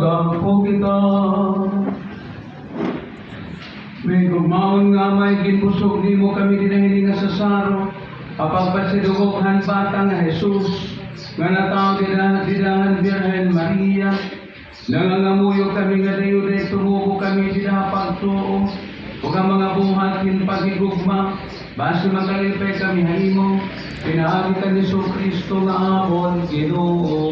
pagkampo kita. May gugmaon nga may ginbusog ni mo kami dinahili nga sa saro. Apagpasidugokhan bata nga Jesus. Nga natao didahan Birhen Maria. Nangangamuyo kami nga dayo day tumubo kami dinapag tuo. Huwag ang mga buhatin pagigugma. Basta magalipay kami halimo. Pinaagi ka ni Kristo nga amon Ginoo.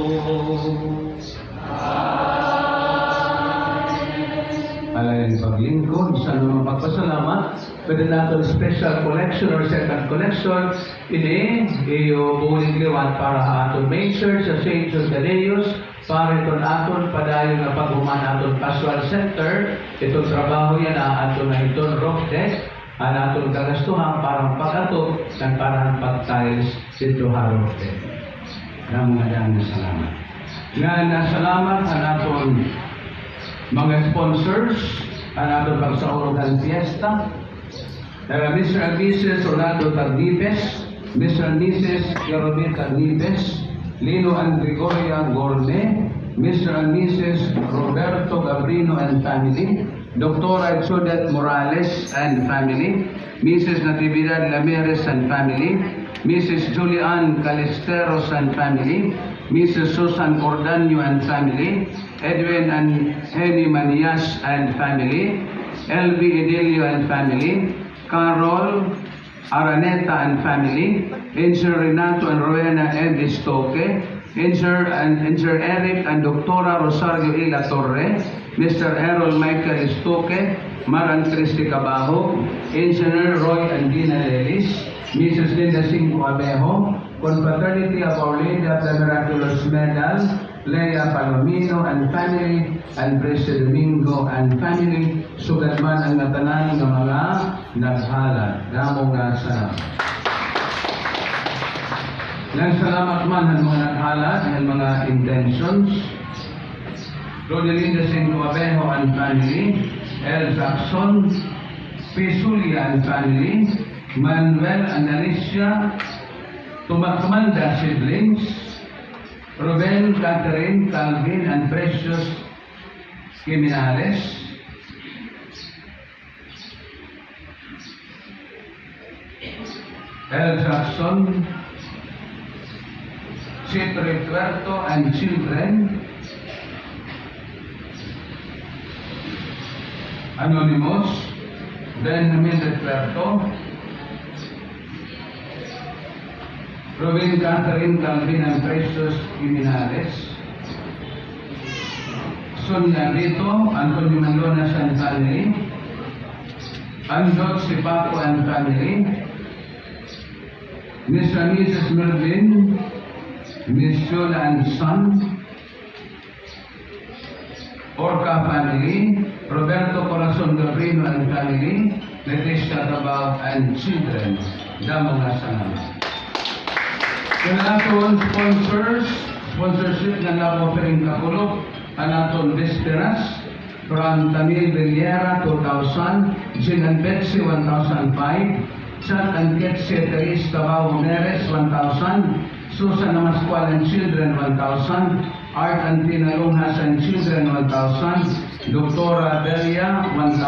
Alayin paglingkod, sa mga pagpasalamat, pwede natin special collection or second collection, ini, iyo buling liwat para aton major sa St. Josedeus, para itong aton padayon na paghuman aton Pastoral Center, itong trabaho yan aton na itong rock deck, ang aton kagastuhan parang pag-ato, ng parang pag-tiles dito harap deck. Mga salamat. Nga nasalamat ang aton mga sponsors, ang ating pagsaulugan fiesta, Mr. and Mrs. Orlando Tardipes, Mr. and Mrs. Jeromel Tardipes, Lino and Gregoria Gorne, Mr. and Mrs. Roberto Gabrino and family, Dr. Judet Morales and family, Mrs. Natividad Lameres and family, Mrs. Julian Calesteros and family, Mrs. Susan Ordanyo and family, Edwin and Henny Manias and family, LB Idilio and family, Carol Araneta and family, Engineer Renato and Rowena M. Estoque, Engineer Eric and Dr. Rosario Ila Torre, Mr. Errol Michael Estoque, Maran Cristi Cabajo, Engineer Roy and Dina Lelis, Mrs. Linda Cinco Abejo, Confraternity of Our Lady of the Miraculous Medal, Leia Palomino and family, and Preste Domingo and family, sugat man ang natanan ng mga naghalad. Damo nga salamat. Nagsalamat man ang mga naghalad ang mga intentions. Rodelinda Cinco Abejo and family, El Jackson, Pisulia and family, Manuel and Alicia, Tumakmanda siblings, Ruben, Catherine, Calvin, and Precious Criminales, El Jackson, Chip Puerto and children, Anonymous, Benjamin Puerto, Ruben, Catherine, Calvin, and Precious Criminales, Sonia Rito, Antonio Malonas and family, Andot Sipaco and family, Mr. and Mrs. Melvin, Miss Yola and son, Orca family, Roberto Corazon Gabrino and family, Leticia Tabao and children. Damo nga salamat. Yung aton sponsorship na na-offering kakulog, ang aton Vesperas, from Tamil Villera 2,000, Jean and Betsy 1,005, Chat and Ketsi Teres Tabao Neres 1,000, Susan Namascual and children 1,000, Art and Tina Lunghas and children 1,000, Doctora Delia 1,000,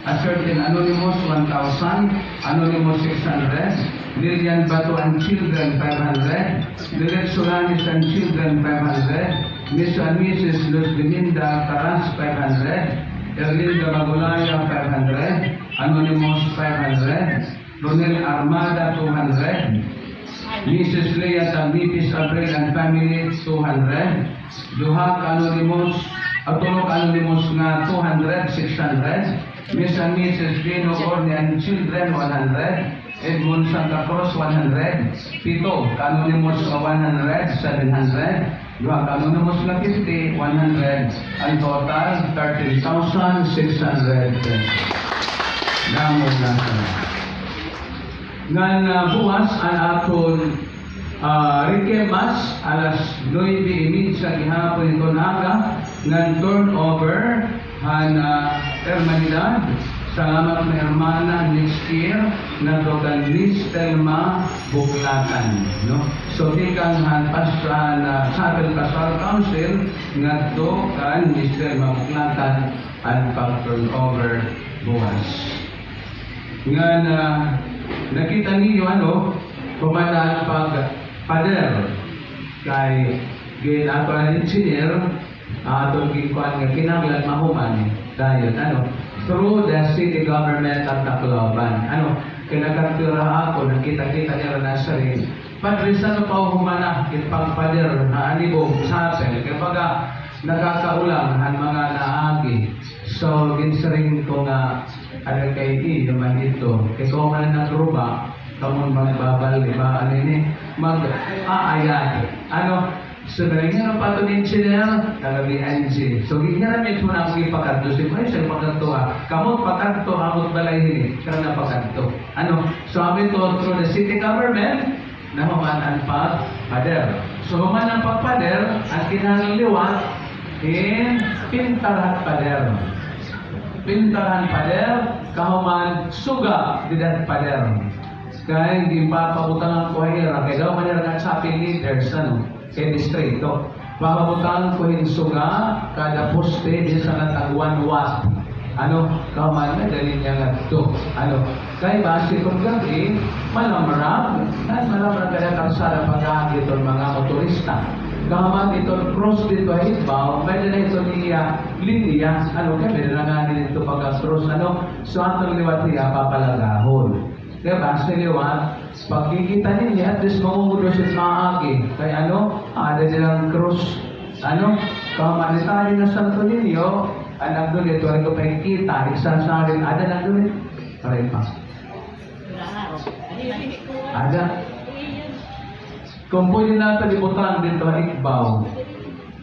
a certain Anonymous 1,000, Anonymous 600, Lilian Bato and children 500, Lilet Solanis and children 500, Miss and Mrs. Luz Belinda Taras 500, Erlinda Magulaya 500, Anonymous 500, Ronel Armada 200, Mrs. Leah Tambipis April and family 200, Duhak Anonymous, Atulog Anonymous nga 200, 600, Miss and Mrs. Dino Orne and children 100, Edmund Santa Cruz 100, Tito Anonymous 100, 700, Duhak Anonymous na 50, 100, ang total 13,600 pesos. Damo na sana. Ngan bukas ang aton Rikemas alas 9:30 sa gihapon ito naga ngan turnover han Hermanidad Salamat na hermana next year na dogan Miss Telma Buklatan. No? So, di kang hanpas na Chapel Pastoral Council nga dogan Miss Telma Buklatan at pag-turnover buwas. Nga na nakita niyo kumanaan pag-pader kay ginagawa ng engineer atong gikuan nga kinahanglan mahuman dahil through the city government at Tacloban. Kinakatira ako, nakita-kita niya na sa rin. Padre, sa pa humana, ipagpader na anibong chapel, kapag nakakaulang ang mga naagi. So, ginsaring ko nga, kay di naman ito. Kaya kung man nagruba, kamon magbabal, diba? Mag-aayat. Sebenarnya nga pato ni engineer, kagabi NG. So, ganyan namin ito na ang ipakanto. Siyempre, siya pakanto Kamu pakanto, amot balay ini. Karena pakanto. So, amin to through the city government, na humanan pader. So, humanan pader, ang kinahanglan liwat, in pintaran pader. Pintaran pader, kahuman suga, didat pader. Kaya hindi pa pabutangan ko hira. Kaya daw manira nga shopping leaders, kay distrito. Papabutangan ko suga, kada poste, di sa natagwan watt. Kaman na, dali niya nga ito. Kaya base kong gabi, malamarap kada kalsada pag-ahag ito mga motorista. Kaman ito cross dito ay ibaw, pwede na ito niya linya, kaya na nga nito pag-cross, so atong liwat niya papalagahon. Kaya base liwat, pagkikita niya, at least mangungulo siya maagi. Kaya ada nilang cross, kamanitari na Santo Niño, anak doon ito, ito pa kita, isasarin, ada na doon paray pa. Ada. Kung pwede natin libutan dito, ikbaw.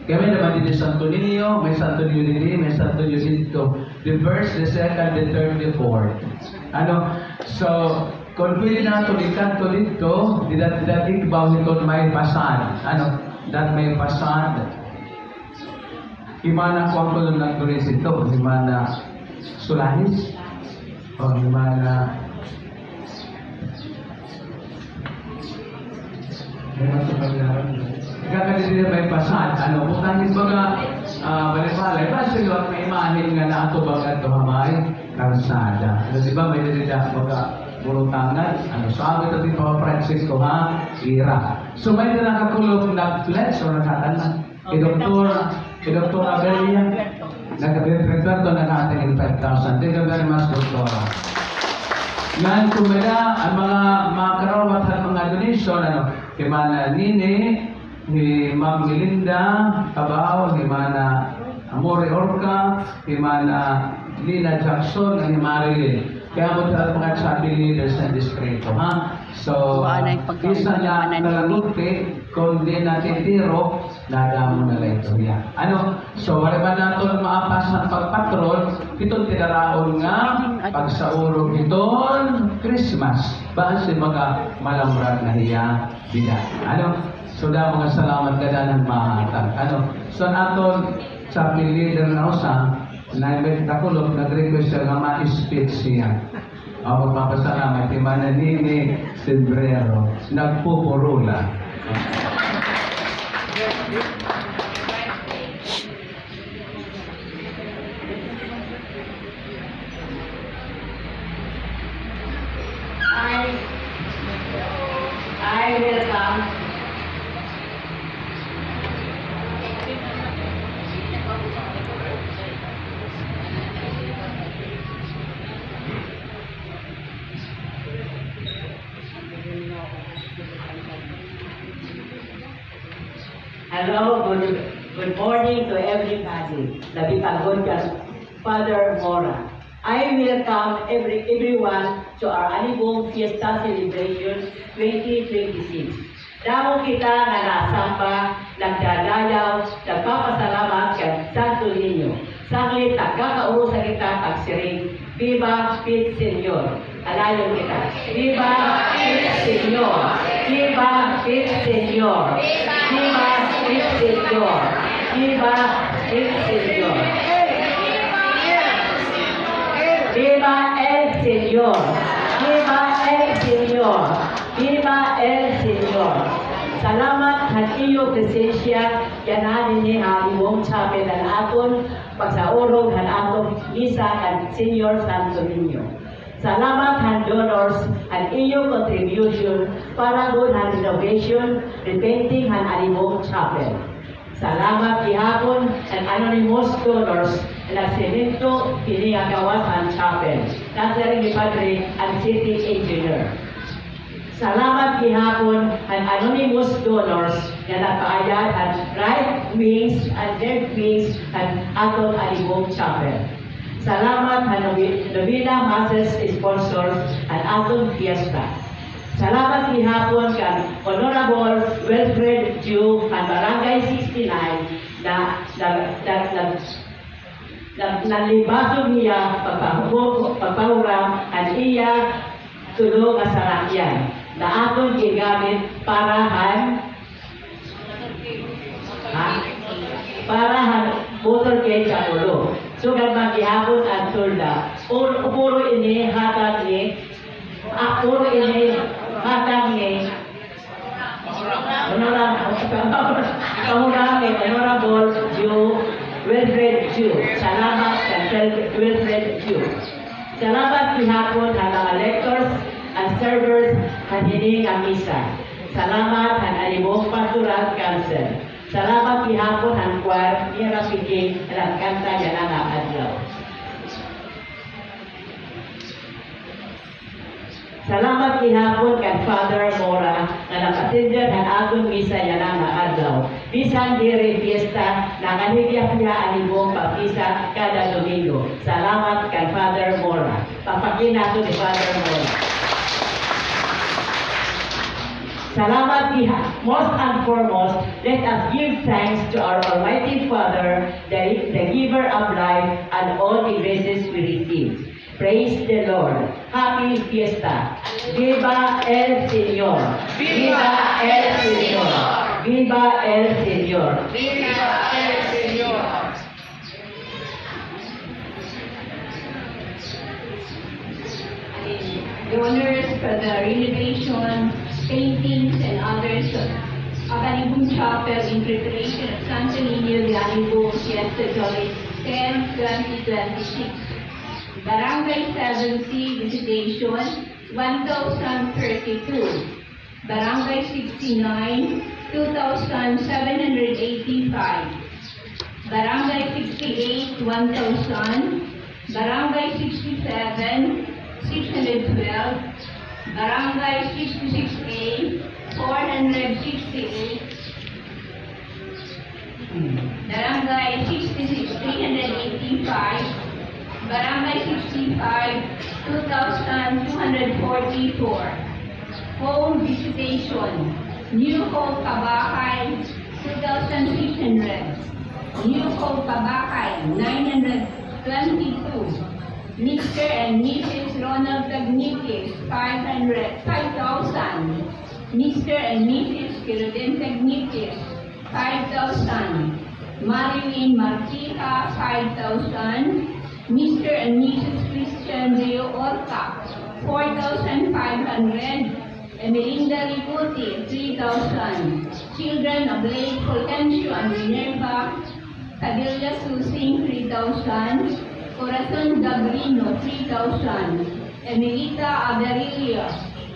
Kaya may naman dito Santo Niño, may Santo Niño dito, may Santo Niño dito. The first, the second, the third, the fourth. So, kung pwede natin ikanto dito, didat ikbaw nito may pasad. Dat may pasad. Imana ko ang tulong ng tulis ito, imana Sulanis, o imana Ikakadili may pasad, putangin baga, balik-balik, kasi yung may imahin nga na ato baga ito hamay, karsada. Diba may nilida baga, burutangan, sabi ito din pa Francisco ira. So may nakatulog na pledge o nakatanan. Doktor Abelia, nagkabirrekto na natin 5,000. Thank you very much, Doktora. Yan, kumbaga, ang mga karawat at mga donation, kay Mana Nini, ni Ma'am Melinda Cabao, ni Mana Amore Orca, ni Mana Lina Jackson, ni Marilyn. Kaya mo talagang mga chapel leaders ng distrito, So, isa na kalaguti, kung di natin tiro, nadamo na lang ito yan. So, wala ba natin maapas ng pagpatrol, itong tinaraon nga, pagsaurog itong Christmas. Bahas yung mga malamrag na hiya, biya. So, da mga salamat ka na ng mahatag. So, natin, chapel leader na usa, nakulog, nag-request siya nga ma-speech siya. Ako magpapasalamat kay Mananini Silbrero, nagpupurula. I will come. Hello, good morning to everybody. Labitagongas, Father Mora. I welcome everyone to our Alibong Fiesta Celebration 2026. Damo kita nga nasamba, nagdadayaw, nagpapasalamat kay Santo Niño. Saglit, nagkakauro sa kita pagsiring, Viva Pit Senyor. Alayon kita. Viva Pit Senyor. Viva Pit Senyor. Viva Pit Senyor. Viva Pit Senyor. Viva el Señor! Viva el Señor! Viva el Señor! Salamat sa iyo presensya yananin ni Halimong Chapel ang aton pagsaorog ang aton misa ang Senior Santo Niño. Salamat ang donors ang iyo contribution para good ang renovation, repainting ang Halimong Chapel. Salamat gihapon ang anonymous donors na semento kini ang gawas ang chapel. Nasa ni Padre ang city engineer. Salamat gihapon ang anonymous donors na nagpaayad ang right wings and left wings ang aton Halimong Chapel. Salamat ang Novena Masses sponsors ang aton fiesta. Salamat gihapon kang Honorable Wilfred Ju ang Barangay 69 na nalibasog niya pagpahuram ang iya tulong sa sarakyan na aton gigamit para motorcade sa ulo. So gabang gihapon ang tulda. Puro ini hatag ni Honorable Ju Wilfred Ju. Salamat kay Wilfred Ju. Salamat gihapon ang mga lectors and servers ang hining ang misa. Salamat ang Halimong Pastoral Council. Salamat gihapon ang choir ni Rapiking ang kanta yan ang adlaw. Salamat gihapon kay Father Mora na nakatinder ang aton misa yan ang adlaw. Bisan diri fiesta nakahigya ang Halimong pagkisa kada Domingo. Salamat kay Father Mora. Papakin nato ni Father Mora. Salamat most and foremost, let us give thanks to our Almighty Father, the giver of life and all the graces we receive. Praise the Lord. Happy Fiesta. Viva el Señor. Viva el Señor. Viva el Señor. Viva el Señor. Donors for the renovation, paintings, and others of Halimong Chapel in preparation of Santo Niño de Halimong Fiesta Jolly 10, 2026. Barangay 7C visitation 1,032. Barangay 69 2,785. Barangay 68 1,000. Barangay 67 612. Barangay 66A 468. Barangay 66 385. Barangay 65 2,244. Home visitation New Hope Kabakay 2,600. New Hope Kabakay 922. Mr. and Mrs. Ronald Tagnitis 5,000. Mr. and Mrs. Kiruden Tagnitis 5,000. Marilyn Marquita 5,000. Mr. and Mrs. Christian Leo Orca 4,500. Melinda Ributi 3,000. Children of Lake Fulgencio and Minerva Padilla Susing 3,000. Corazon Gabrino 3,000. Emilita Aberilio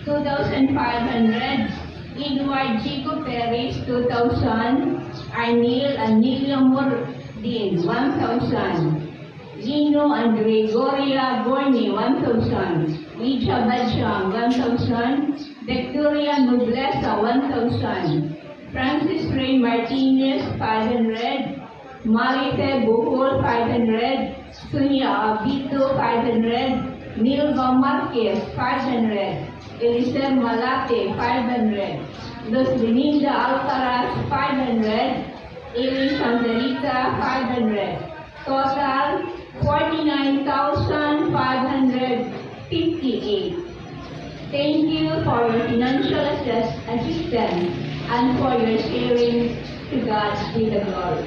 2,500. Edward Chico Perez 2,000. Arnil Anilio Mordin 1,000. Lino and Gregoria Gorni 1,000. Licha Bajang 1,000. Victoria Noblesa 1,000. Francis Ray Martinez 500. Marife Buhol 500. Sunya Abito 500. Nilva Marquez 500. Elisir Malate 500. Los Beninda Alcaraz 500. Eli Sanderita 500. Total 49,558. Thank you for your financial assistance and for your sharing. To God be the glory.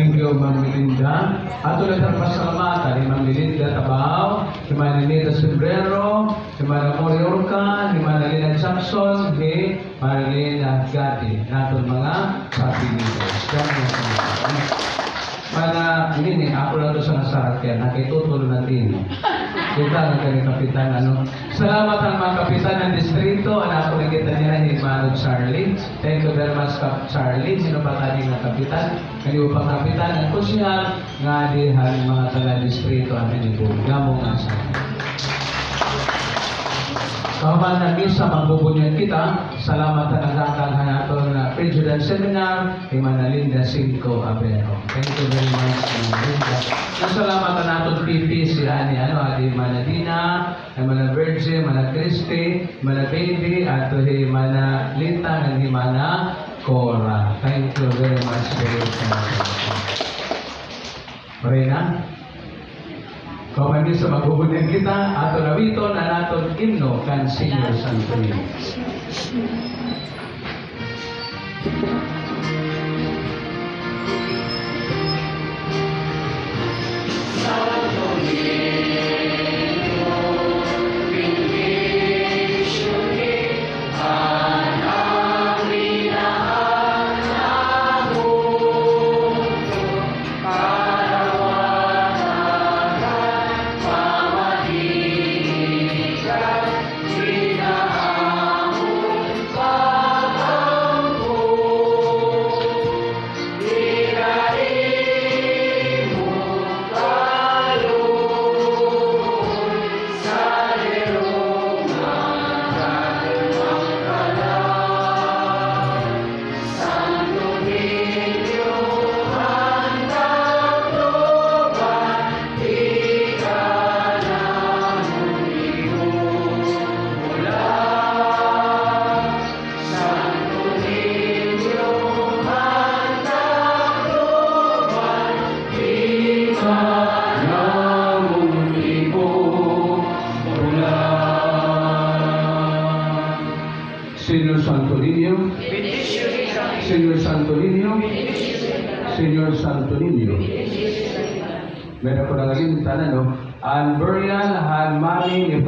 Thank you, Ma'am Melinda. Ato na ang pasalamatan ni Ma'am Melinda Tabao, ni Ma'am Melinda Sombrero, ni Ma'am Moriorca, ni Ma'am Lina Jackson, ni Ma'am Lina Gatti, natong mga kapilitos. Para ini ako lang doon sa nasakyan, nakitutulong natin. Kita ng kanyang kapitan, Salamat ang mga kapitan ng distrito. Ako nakita nila ni Mano Charlie. Thank you very much, Charlie. Sino pa tayo nga kapitan? Kaniyo pa kapitan ng kusyal nga dihan mga taga-distrito ang inipo. Gamong nga sa Kaman na misa magbubunyan kita. Salamat ang nagkakang nato na President Seminar kay Manalinda Cinco Abero. Thank you very much, Manalinda. Salamat ang nato PP si Ani Adi Manadina, Mana Virgin, Mana Christy, Mana Baby, at Mana Lita, and Mana Cora. Thank you very much for your time. Marina? Kaman sa magbubunyan kita, ato nawiton na naton himno kan Senior Santo Niño. Señor Santo Niño, Señor Santo Niño, Señor Santo Niño. Meron ko na ngayon, ang burial, han mami,